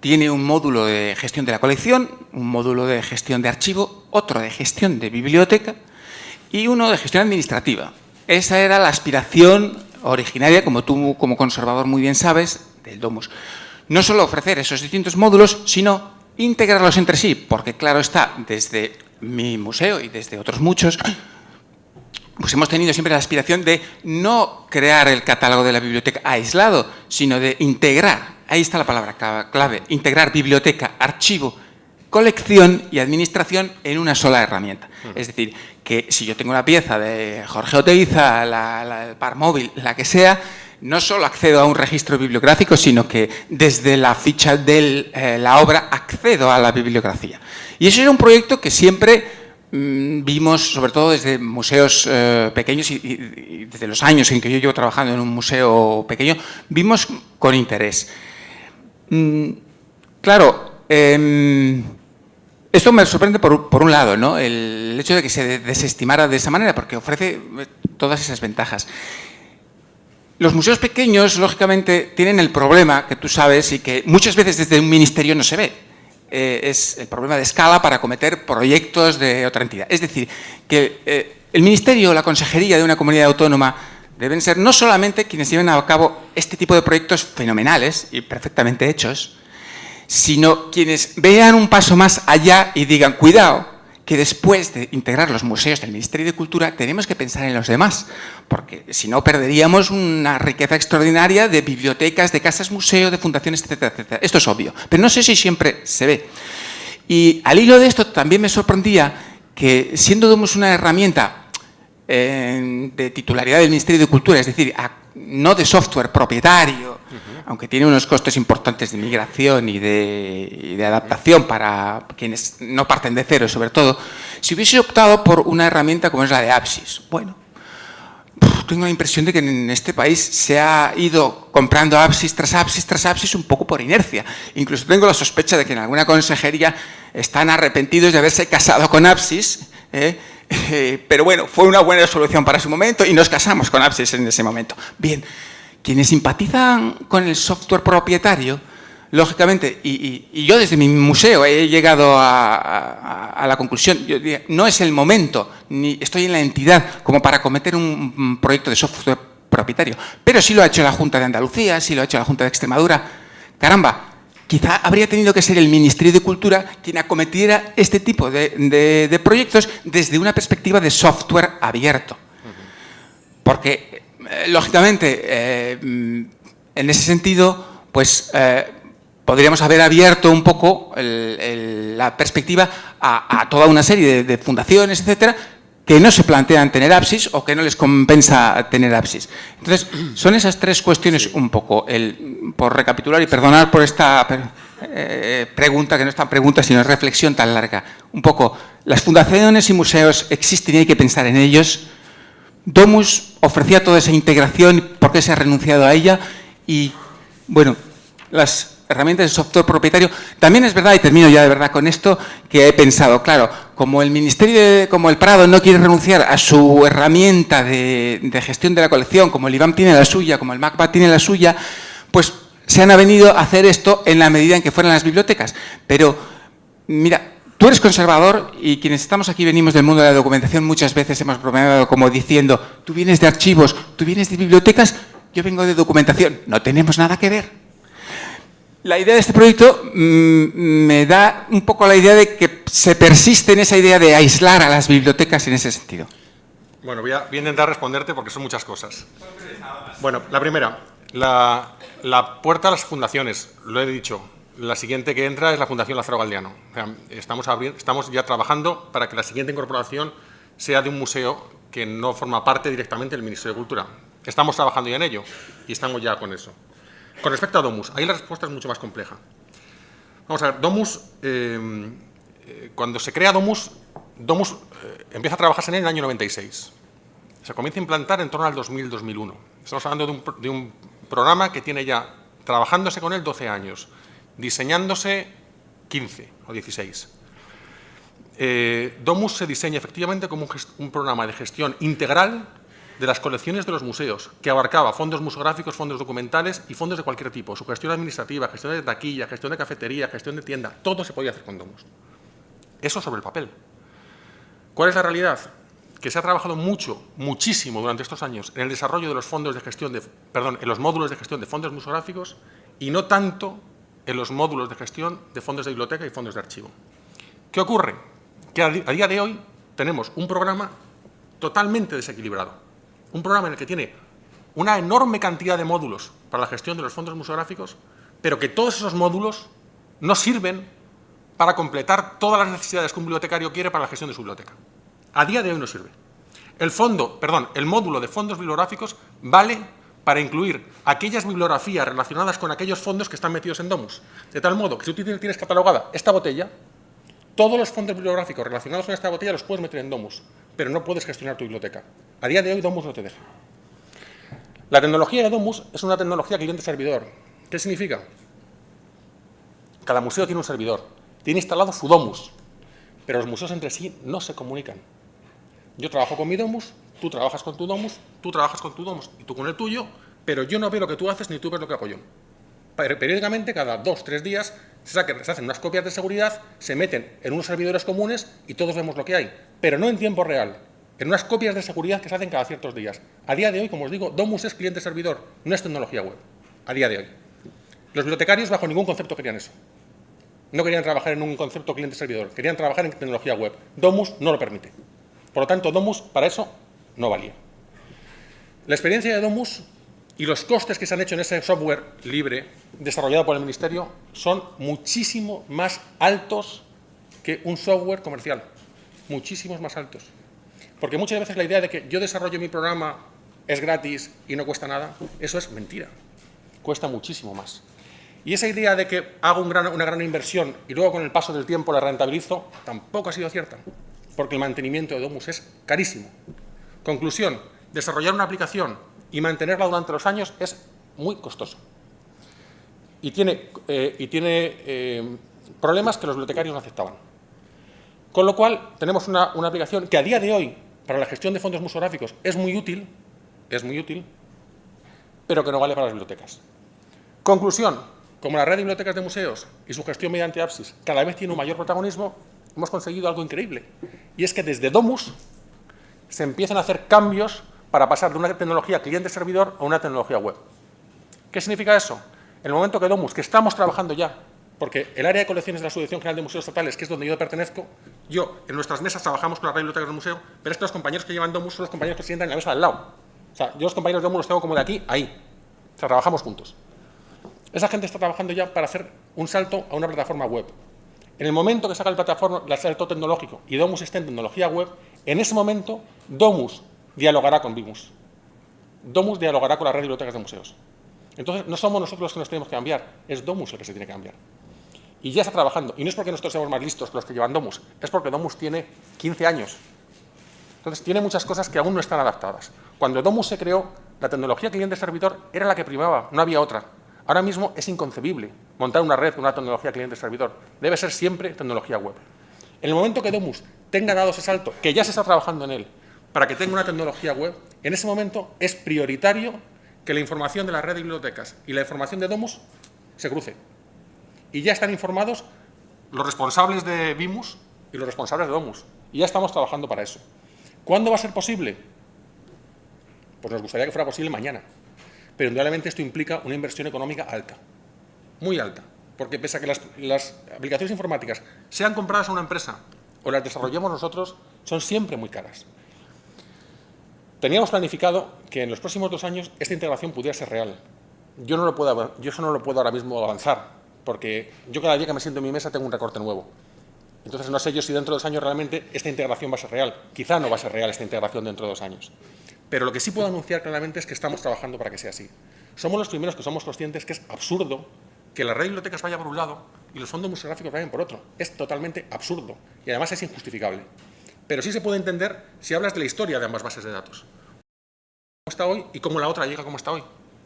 tiene un módulo de gestión de la colección, un módulo de gestión de archivo, otro de gestión de biblioteca y uno de gestión administrativa. Esa era la aspiración originaria, como tú como conservador muy bien sabes, del Domus. No solo ofrecer esos distintos módulos, sino integrarlos entre sí, porque claro está, desde mi museo y desde otros muchos, pues hemos tenido siempre la aspiración de no crear el catálogo de la biblioteca aislado, sino de integrar, ahí está la palabra clave, integrar biblioteca, archivo, colección y administración en una sola herramienta. Es decir, que si yo tengo una pieza de Jorge Oteiza, el par móvil, la que sea, no solo accedo a un registro bibliográfico, sino que desde la ficha de la obra accedo a la bibliografía. Y eso era un proyecto que siempre vimos, sobre todo desde museos pequeños y desde los años en que yo llevo trabajando en un museo pequeño, vimos con interés. Claro, esto me sorprende por un lado, ¿no? El hecho de que se desestimara de esa manera, porque ofrece todas esas ventajas. Los museos pequeños, lógicamente, tienen el problema que tú sabes y que muchas veces desde un ministerio no se ve. Es el problema de escala para acometer proyectos de otra entidad. Es decir, que el ministerio o la consejería de una comunidad autónoma deben ser no solamente quienes lleven a cabo este tipo de proyectos fenomenales y perfectamente hechos, sino quienes vean un paso más allá y digan, cuidado, que después de integrar los museos del Ministerio de Cultura tenemos que pensar en los demás, porque si no perderíamos una riqueza extraordinaria de bibliotecas, de casas museo, de fundaciones, etcétera, etcétera. Esto es obvio, pero no sé si siempre se ve. Y al hilo de esto también me sorprendía que, siendo Domus una herramienta de titularidad del Ministerio de Cultura, es decir, no de software propietario, aunque tiene unos costes importantes de migración y de adaptación para quienes no parten de cero, sobre todo, si hubiese optado por una herramienta como es la de Apsis. Bueno, tengo la impresión de que en este país se ha ido comprando Apsis tras Apsis tras Apsis un poco por inercia. Incluso tengo la sospecha de que en alguna consejería están arrepentidos de haberse casado con Apsis, pero bueno, fue una buena solución para su momento y nos casamos con Apsis en ese momento. Bien. Quienes simpatizan con el software propietario, lógicamente, y yo desde mi museo he llegado a la conclusión, yo diría, no es el momento, ni estoy en la entidad como para acometer un proyecto de software propietario, pero sí lo ha hecho la Junta de Andalucía, sí lo ha hecho la Junta de Extremadura. Caramba, quizá habría tenido que ser el Ministerio de Cultura quien acometiera este tipo de proyectos desde una perspectiva de software abierto. Porque lógicamente, en ese sentido, pues podríamos haber abierto un poco la perspectiva a toda una serie de fundaciones, etcétera, que no se plantean tener Apsis o que no les compensa tener Apsis. Entonces, son esas tres cuestiones un poco, por recapitular y perdonar por esta pregunta, que no es tan pregunta, sino reflexión tan larga. Un poco, las fundaciones y museos existen y hay que pensar en ellos. Domus ofrecía toda esa integración, ¿por qué se ha renunciado a ella? Y, bueno, las herramientas de software propietario, también es verdad, y termino ya de verdad con esto, que he pensado, claro, como el Ministerio, como el Prado no quiere renunciar a su herramienta de gestión de la colección, como el IBAM tiene la suya, como el MACBA tiene la suya, pues se han avenido a hacer esto en la medida en que fueran las bibliotecas. Pero, mira, tú eres conservador y quienes estamos aquí venimos del mundo de la documentación, muchas veces hemos bromeado como diciendo, tú vienes de archivos, tú vienes de bibliotecas, yo vengo de documentación, no tenemos nada que ver. La idea de este proyecto me da un poco la idea de que se persiste en esa idea de aislar a las bibliotecas en ese sentido. Bueno, voy a intentar responderte porque son muchas cosas. Bueno, la primera, la puerta a las fundaciones, lo he dicho. La siguiente que entra es la Fundación Lázaro Galdiano. O sea, estamos ya trabajando para que la siguiente incorporación sea de un museo que no forma parte directamente del Ministerio de Cultura. Estamos trabajando ya en ello y estamos ya con eso. Con respecto a Domus, ahí la respuesta es mucho más compleja. Vamos a ver, Domus, cuando se crea Domus empieza a trabajarse en el año 96. Se comienza a implantar en torno al 2000-2001. Estamos hablando de un programa que tiene ya, trabajándose con él 12 años. Diseñándose 15 o 16. Domus se diseña efectivamente como un programa de gestión integral de las colecciones de los museos, que abarcaba fondos museográficos, fondos documentales y fondos de cualquier tipo, su gestión administrativa, gestión de taquilla, gestión de cafetería, gestión de tienda, todo se podía hacer con Domus. Eso sobre el papel. ¿Cuál es la realidad? Que se ha trabajado muchísimo durante estos años en el desarrollo de los fondos de gestión en los módulos de gestión de fondos museográficos y no tanto en los módulos de gestión de fondos de biblioteca y fondos de archivo. ¿Qué ocurre? Que a día de hoy tenemos un programa totalmente desequilibrado. Un programa en el que tiene una enorme cantidad de módulos para la gestión de los fondos museográficos, pero que todos esos módulos no sirven para completar todas las necesidades que un bibliotecario quiere para la gestión de su biblioteca. A día de hoy no sirve. El módulo de fondos bibliográficos vale para incluir aquellas bibliografías relacionadas con aquellos fondos que están metidos en Domus. De tal modo que si tú tienes catalogada esta botella, todos los fondos bibliográficos relacionados con esta botella los puedes meter en Domus, pero no puedes gestionar tu biblioteca. A día de hoy Domus no te deja. La tecnología de Domus es una tecnología cliente-servidor. ¿Qué significa? Cada museo tiene un servidor, tiene instalado su Domus, pero los museos entre sí no se comunican. Yo trabajo con mi Domus, tú trabajas con tu Domus, tú trabajas con tu Domus y tú con el tuyo, pero yo no veo lo que tú haces ni tú ves lo que hago yo. Periódicamente, cada 2 o 3 días, se hacen unas copias de seguridad, se meten en unos servidores comunes y todos vemos lo que hay, pero no en tiempo real, en unas copias de seguridad que se hacen cada ciertos días. A día de hoy, como os digo, Domus es cliente-servidor, no es tecnología web. A día de hoy. Los bibliotecarios bajo ningún concepto querían eso. No querían trabajar en un concepto cliente-servidor, querían trabajar en tecnología web. Domus no lo permite. Por lo tanto, Domus para eso no valía. La experiencia de Domus y los costes que se han hecho en ese software libre desarrollado por el Ministerio son muchísimo más altos que un software comercial. Muchísimos más altos. Porque muchas veces la idea de que yo desarrollo mi programa, es gratis y no cuesta nada, eso es mentira. Cuesta muchísimo más. Y esa idea de que hago una gran inversión y luego con el paso del tiempo la rentabilizo, tampoco ha sido cierta. Porque el mantenimiento de Domus es carísimo. Conclusión, desarrollar una aplicación y mantenerla durante los años es muy costoso. Y tiene problemas que los bibliotecarios no aceptaban. Con lo cual, tenemos una aplicación que a día de hoy, para la gestión de fondos museográficos, es muy útil, pero que no vale para las bibliotecas. Conclusión, como la red de bibliotecas de museos y su gestión mediante APSIS cada vez tiene un mayor protagonismo, hemos conseguido algo increíble. Y es que desde Domus se empiezan a hacer cambios para pasar de una tecnología cliente-servidor a una tecnología web. ¿Qué significa eso? En el momento que Domus, que estamos trabajando ya, porque el área de colecciones de la Subdirección General de Museos Estatales, que es donde yo pertenezco, en nuestras mesas trabajamos con la red de bibliotecas del museo, pero es que los compañeros que llevan Domus son los compañeros que se sientan en la mesa del lado. O sea, yo los compañeros de Domus los tengo como de aquí a ahí. O sea, trabajamos juntos. Esa gente está trabajando ya para hacer un salto a una plataforma web. En el momento que se haga el salto tecnológico y Domus esté en tecnología web, en ese momento Domus dialogará con Vimus. Domus dialogará con la red de bibliotecas de museos. Entonces, no somos nosotros los que nos tenemos que cambiar, es Domus el que se tiene que cambiar. Y ya está trabajando. Y no es porque nosotros seamos más listos que los que llevan Domus, es porque Domus tiene 15 años. Entonces, tiene muchas cosas que aún no están adaptadas. Cuando Domus se creó, la tecnología cliente-servidor era la que primaba, no había otra. Ahora mismo es inconcebible montar una red con una tecnología cliente-servidor. Debe ser siempre tecnología web. En el momento que Domus tenga dado ese salto, que ya se está trabajando en él, para que tenga una tecnología web, en ese momento es prioritario que la información de la red de bibliotecas y la información de Domus se cruce. Y ya están informados los responsables de Vimus y los responsables de Domus. Y ya estamos trabajando para eso. ¿Cuándo va a ser posible? Pues nos gustaría que fuera posible mañana. Pero indudablemente esto implica una inversión económica alta, muy alta. Porque pese a que las aplicaciones informáticas sean compradas a una empresa o las desarrollemos nosotros, son siempre muy caras. Teníamos planificado que en los próximos 2 años esta integración pudiera ser real. Yo eso no lo puedo ahora mismo avanzar, porque yo cada día que me siento en mi mesa tengo un recorte nuevo. Entonces no sé yo si dentro de 2 años realmente esta integración va a ser real. Quizá no va a ser real esta integración dentro de 2 años. Pero lo que sí puedo anunciar claramente es que estamos trabajando para que sea así. Somos los primeros que somos conscientes que es absurdo que la red de bibliotecas vaya por un lado y los fondos museográficos vayan por otro. Es totalmente absurdo y además es injustificable. Pero sí se puede entender si hablas de la historia de ambas bases de datos. Cómo está hoy y cómo la otra llega como está hoy.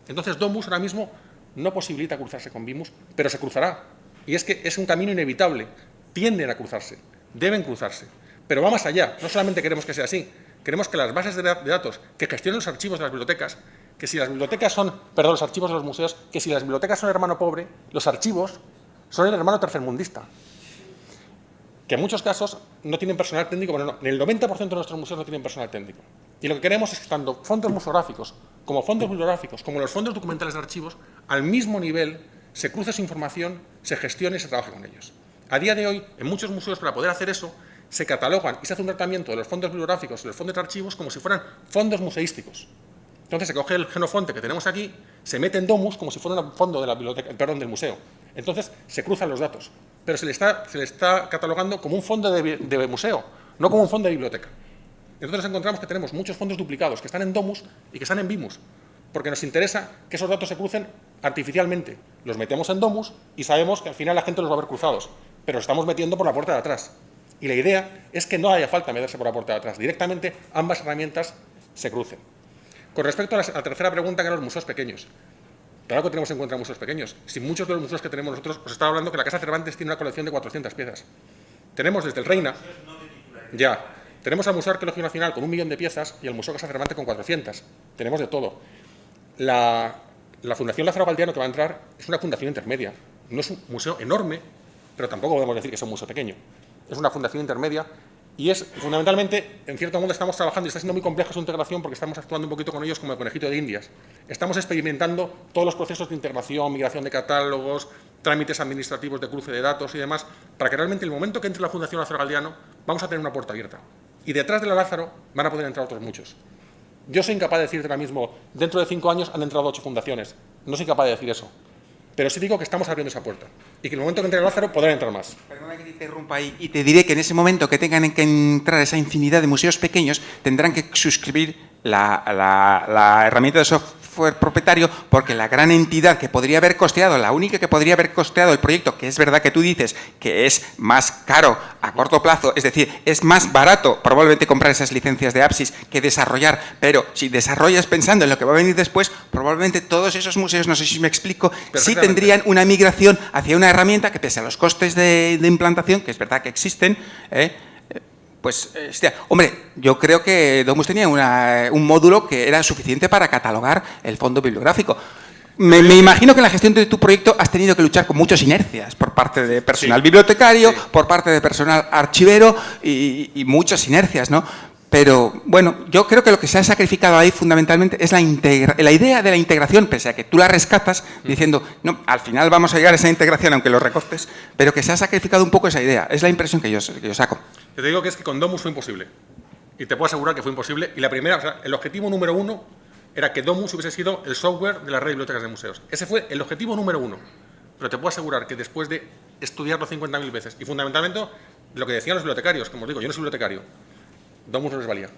Entonces Domus ahora mismo no posibilita cruzarse con Vimus, pero se cruzará. Y es que es un camino inevitable. Tienden a cruzarse, deben cruzarse. Pero va más allá. No solamente queremos que sea así. Queremos que las bases de datos que gestionen los archivos de las bibliotecas, que si las bibliotecas son, los archivos de los museos, que si las bibliotecas son el hermano pobre, los archivos son el hermano tercermundista. Que en muchos casos no tienen personal técnico, bueno, no, en el 90% de nuestros museos no tienen personal técnico. Y lo que queremos es que tanto fondos museográficos, como fondos bibliográficos, como los fondos documentales de archivos, al mismo nivel se cruce su información, se gestione y se trabaje con ellos. A día de hoy, en muchos museos, para poder hacer eso, se catalogan y se hace un tratamiento de los fondos bibliográficos y los fondos de archivos como si fueran fondos museísticos. Entonces se coge el genofonte que tenemos aquí, se mete en Domus como si fuera un fondo de la biblioteca, del museo. Entonces, se cruzan los datos, pero se le está catalogando como un fondo de museo, no como un fondo de biblioteca. Entonces nos encontramos que tenemos muchos fondos duplicados que están en Domus y que están en Bimus, porque nos interesa que esos datos se crucen artificialmente. Los metemos en Domus y sabemos que al final la gente los va a ver cruzados, pero los estamos metiendo por la puerta de atrás. Y la idea es que no haya falta meterse por la puerta de atrás. Directamente ambas herramientas se crucen. Con respecto a la tercera pregunta, que eran los museos pequeños. Claro que tenemos en cuenta museos pequeños. Si muchos de los museos que tenemos nosotros, os estaba hablando que la Casa Cervantes tiene una colección de 400 piezas. Tenemos desde el Reina, ya, tenemos al Museo Arqueológico Nacional con 1 millón de piezas y el Museo Casa Cervantes con 400. Tenemos de todo. La Fundación Lázaro Galdiano que va a entrar es una fundación intermedia. No es un museo enorme, pero tampoco podemos decir que es un museo pequeño. Es una fundación intermedia y es, fundamentalmente, en cierto modo estamos trabajando y está siendo muy compleja su integración porque estamos actuando un poquito con ellos como el conejito de Indias. Estamos experimentando todos los procesos de integración, migración de catálogos, trámites administrativos de cruce de datos y demás, para que realmente el momento que entre la Fundación Lázaro Galdiano vamos a tener una puerta abierta. Y detrás de la Lázaro van a poder entrar otros muchos. Yo soy incapaz de decirte ahora mismo, dentro de 5 años han entrado 8 fundaciones. No soy capaz de decir eso. Pero sí digo que estamos abriendo esa puerta. Y que en el momento que entre Lázaro podrán entrar más. Perdona que te interrumpa ahí. Y te diré que en ese momento que tengan que entrar esa infinidad de museos pequeños, tendrán que suscribir la herramienta de software propietario, porque la gran entidad que podría haber costeado, la única que podría haber costeado el proyecto, que es verdad que tú dices que es más caro a corto plazo, es decir, es más barato probablemente comprar esas licencias de Apsis que desarrollar, pero si desarrollas pensando en lo que va a venir después, probablemente todos esos museos, no sé si me explico, sí tendrían una migración hacia una herramienta que, pese a los costes de implantación, que es verdad que existen, pues, hombre, yo creo que Domus tenía un módulo que era suficiente para catalogar el fondo bibliográfico. Me imagino que en la gestión de tu proyecto has tenido que luchar con muchas inercias por parte de personal bibliotecario, por parte de personal archivero y muchas inercias, ¿no? Pero, bueno, yo creo que lo que se ha sacrificado ahí fundamentalmente es la idea de la integración, pese a que tú la rescatas diciendo, no, al final vamos a llegar a esa integración aunque lo recortes, pero que se ha sacrificado un poco esa idea. Es la impresión que yo saco. Te digo que es que con Domus fue imposible. Y te puedo asegurar que fue imposible. Y la primera, o sea, el objetivo número 1 era que Domus hubiese sido el software de la red de bibliotecas de museos. Ese fue el objetivo número 1. Pero te puedo asegurar que después de estudiarlo 50.000 veces, y fundamentalmente lo que decían los bibliotecarios, como os digo, yo no soy bibliotecario, Domus no les valía.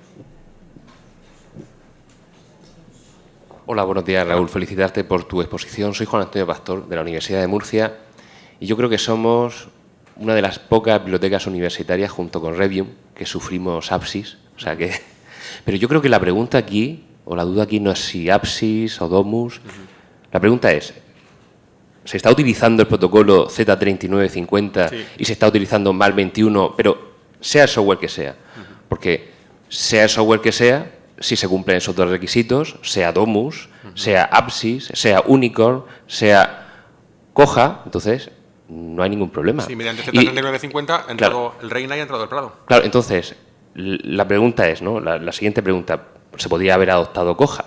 Hola, buenos días, Raúl. Felicitarte por tu exposición. Soy Juan Antonio Pastor, de la Universidad de Murcia, y yo creo que somos una de las pocas bibliotecas universitarias, junto con Revium, que sufrimos Apsis. O sea que... Pero yo creo que la pregunta aquí, o la duda aquí, no es si Apsis o Domus. La pregunta es, ¿se está utilizando el protocolo Z3950 y se está utilizando MAL 21, pero sea el software que sea? Porque sea el software que sea, si se cumplen esos dos requisitos, sea Domus, sea Apsis, sea Unicorn, sea Coja, entonces no hay ningún problema. Sí, mediante Z3950 ha entrado el Reina y ha entrado el Prado. Claro, entonces, la pregunta es, ¿no? La siguiente pregunta, ¿se podría haber adoptado Coja?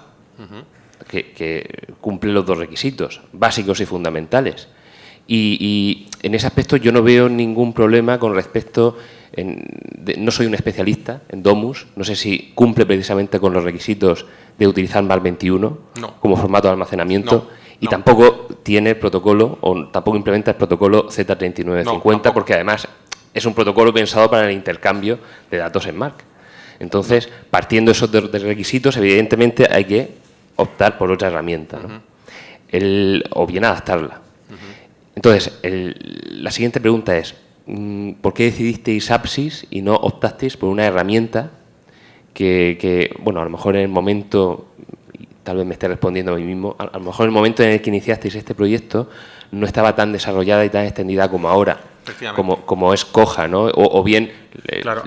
Que cumple los dos requisitos, básicos y fundamentales. Y en ese aspecto yo no veo ningún problema con respecto... no soy un especialista en Domus, no sé si cumple precisamente con los requisitos de utilizar MAL 21 como formato de almacenamiento y tampoco tiene el protocolo o tampoco implementa el protocolo Z3950 porque además es un protocolo pensado para el intercambio de datos en MARC. Entonces, partiendo de esos requisitos, evidentemente hay que optar por otra herramienta, ¿no? O bien adaptarla. Entonces, la siguiente pregunta es, ¿por qué decidisteis Apsis y no optasteis por una herramienta que, bueno, a lo mejor en el momento, tal vez me esté respondiendo a mí mismo, a lo mejor en el momento en el que iniciasteis este proyecto no estaba tan desarrollada y tan extendida como ahora, como es Coja, ¿no? O bien claro,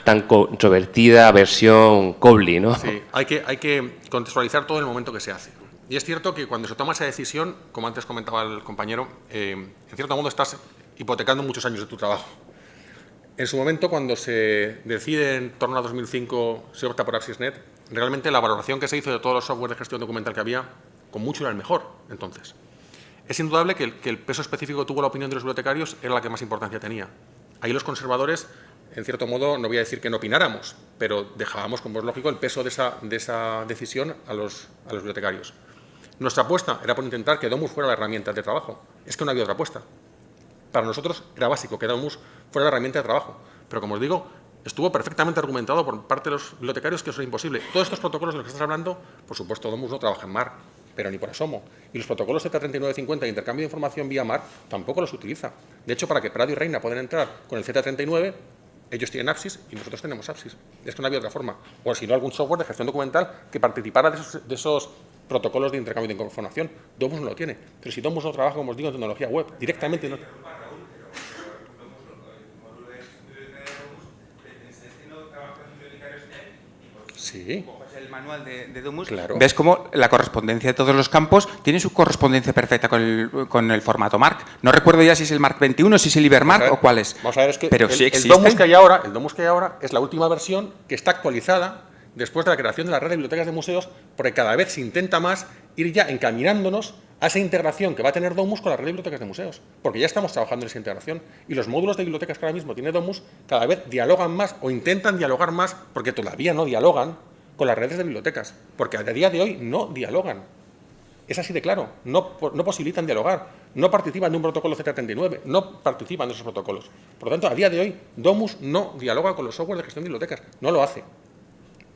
tan controvertida versión Kobli, ¿no? Sí, hay que contextualizar todo en el momento que se hace. Y es cierto que cuando se toma esa decisión, como antes comentaba el compañero, en cierto modo estás hipotecando muchos años de tu trabajo. En su momento, cuando se decide en torno a 2005, se opta por ApsisNet, realmente la valoración que se hizo de todos los software de gestión documental que había, con mucho era el mejor, entonces. Es indudable que el peso específico que tuvo la opinión de los bibliotecarios era la que más importancia tenía. Ahí los conservadores, en cierto modo, no voy a decir que no opináramos, pero dejábamos, como es lógico, el peso de esa decisión a los bibliotecarios. Nuestra apuesta era por intentar que Domus fuera la herramienta de trabajo. es que no había otra apuesta. Para nosotros era básico que Domus fuera la herramienta de trabajo, pero como os digo, estuvo perfectamente argumentado por parte de los bibliotecarios que eso era imposible. Todos estos protocolos de los que estás hablando, por supuesto, Domus no trabaja en MAR, pero ni por asomo. Y los protocolos Z3950 de intercambio de información vía MAR tampoco los utiliza. De hecho, para que Prado y Reina puedan entrar con el Z39, ellos tienen Apsys y nosotros tenemos Apsys. Es que no había otra forma. O si no, algún software de gestión documental que participara de esos protocolos de intercambio de información. Domus no lo tiene. Pero si Domus no trabaja, como os digo, en tecnología web, directamente no. Sí. El manual de Domus. Claro. ¿Ves cómo la correspondencia de todos los campos tiene su correspondencia perfecta con el formato MARC? No recuerdo ya si es el MARC 21, si es el IberMARC o cuál es. Vamos a ver, es que pero el, sí el existen. Domus que hay ahora es la última versión que está actualizada después de la creación de la red de bibliotecas de museos, porque cada vez se intenta más ir ya encaminándonos a esa integración que va a tener Domus con la red de bibliotecas de museos, porque ya estamos trabajando en esa integración y los módulos de bibliotecas que ahora mismo tiene Domus cada vez dialogan más o intentan dialogar más, porque todavía no dialogan con las redes de bibliotecas, porque a día de hoy no dialogan. Es así de claro, no posibilitan dialogar, no participan de un protocolo Z39, no participan de esos protocolos. Por lo tanto, a día de hoy, Domus no dialoga con los software de gestión de bibliotecas, no lo hace.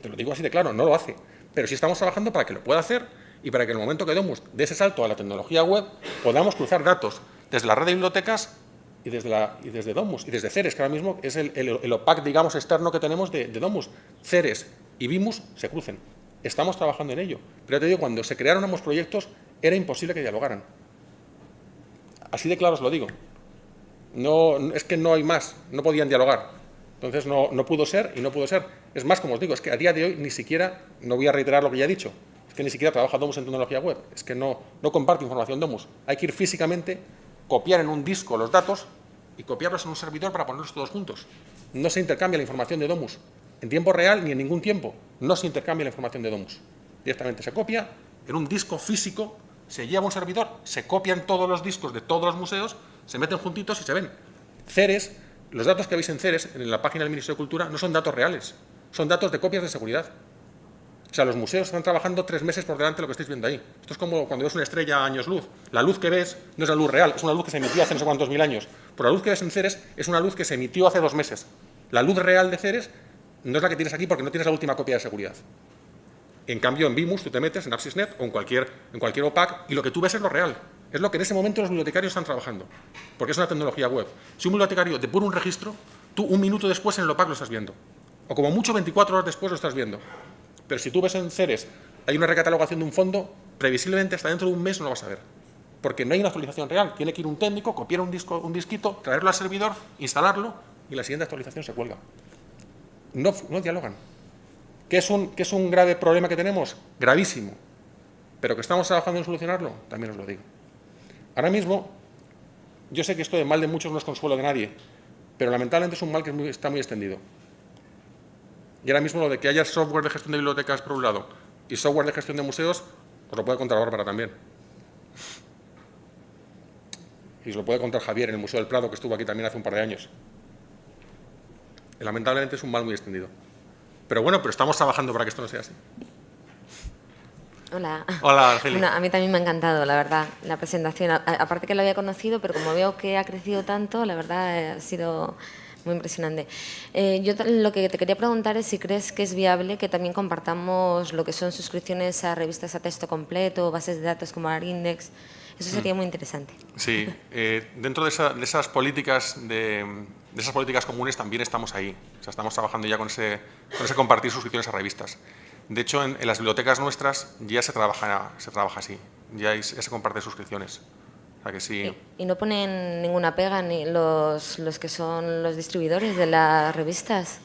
Te lo digo así de claro, no lo hace. Pero sí estamos trabajando para que lo pueda hacer y para que en el momento que Domus dé ese salto a la tecnología web, podamos cruzar datos desde la red de bibliotecas y desde Domus, y desde Ceres, que ahora mismo es el OPAC, digamos, externo que tenemos de Domus. Ceres y Vimus se crucen. Estamos trabajando en ello. Pero ya te digo, cuando se crearon ambos proyectos, era imposible que dialogaran. Así de claro os lo digo. No, es que no hay más, no podían dialogar. Entonces no pudo ser y no pudo ser. Es más, como os digo, es que a día de hoy ni siquiera, no voy a reiterar lo que ya he dicho, es que ni siquiera trabaja Domus en tecnología web, es que no comparte información Domus. Hay que ir físicamente, copiar en un disco los datos y copiarlos en un servidor para ponerlos todos juntos. No se intercambia la información de Domus en tiempo real ni en ningún tiempo. No se intercambia la información de Domus. Directamente se copia en un disco físico, se lleva a un servidor, se copian todos los discos de todos los museos, se meten juntitos y se ven. Ceres, los datos que veis en Ceres, en la página del Ministerio de Cultura, no son datos reales, son datos de copias de seguridad. O sea, los museos están trabajando 3 meses por delante de lo que estáis viendo ahí. Esto es como cuando ves una estrella a años luz. La luz que ves no es la luz real, es una luz que se emitió hace no sé cuántos mil años. Pero la luz que ves en Ceres es una luz que se emitió hace 2 meses. La luz real de Ceres no es la que tienes aquí porque no tienes la última copia de seguridad. En cambio, en Vimus tú te metes en Apsysnet o en cualquier OPAC y lo que tú ves es lo real. Es lo que en ese momento los bibliotecarios están trabajando, porque es una tecnología web. Si un bibliotecario te pone un registro, tú un minuto después en el OPAC lo estás viendo. O como mucho 24 horas después lo estás viendo. Pero si tú ves en Ceres, hay una recatalogación de un fondo, previsiblemente hasta dentro de un mes no lo vas a ver. Porque no hay una actualización real. Tiene que ir un técnico, copiar un disquito, traerlo al servidor, instalarlo y la siguiente actualización se cuelga. No dialogan. ¿Qué es un grave problema que tenemos? Gravísimo. Pero que estamos trabajando en solucionarlo, también os lo digo. Ahora mismo, yo sé que esto de mal de muchos no es consuelo de nadie, pero lamentablemente es un mal que está muy extendido. Y ahora mismo lo de que haya software de gestión de bibliotecas por un lado y software de gestión de museos, os lo puede contar Bárbara también. Y os lo puede contar Javier en el Museo del Prado, que estuvo aquí también hace un par de años. Y lamentablemente es un mal muy extendido. Pero bueno, pero estamos trabajando para que esto no sea así. Hola. Hola, Argelia. Bueno, a mí también me ha encantado, la verdad, la presentación. Aparte que lo había conocido, pero como veo que ha crecido tanto, la verdad ha sido muy impresionante. Yo lo que te quería preguntar es si crees que es viable que también compartamos lo que son suscripciones a revistas a texto completo, bases de datos como Arindex. Eso sería muy interesante. Sí, dentro de esas políticas comunes también estamos ahí. O sea, estamos trabajando ya con ese compartir suscripciones a revistas. De hecho, en las bibliotecas nuestras ya se trabaja así, ya se comparten suscripciones. O sea que sí. ¿Y no ponen ninguna pega ni los que son los distribuidores de las revistas?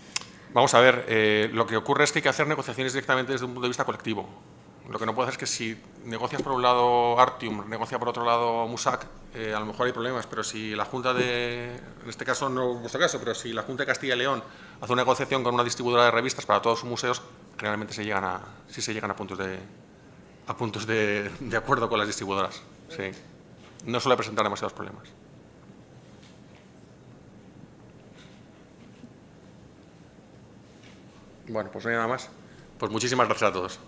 Vamos a ver, lo que ocurre es que hay que hacer negociaciones directamente desde un punto de vista colectivo. Lo que no puedes hacer es que si negocias por un lado Artium, negocia por otro lado Musac, a lo mejor hay problemas, pero si la Junta en este caso no es vuestro caso, pero si la Junta de Castilla y León hace una negociación con una distribuidora de revistas para todos sus museos, generalmente sí se llegan a puntos de acuerdo con las distribuidoras. Sí. No suele presentar demasiados problemas. Bueno, pues no hay nada más. Pues muchísimas gracias a todos.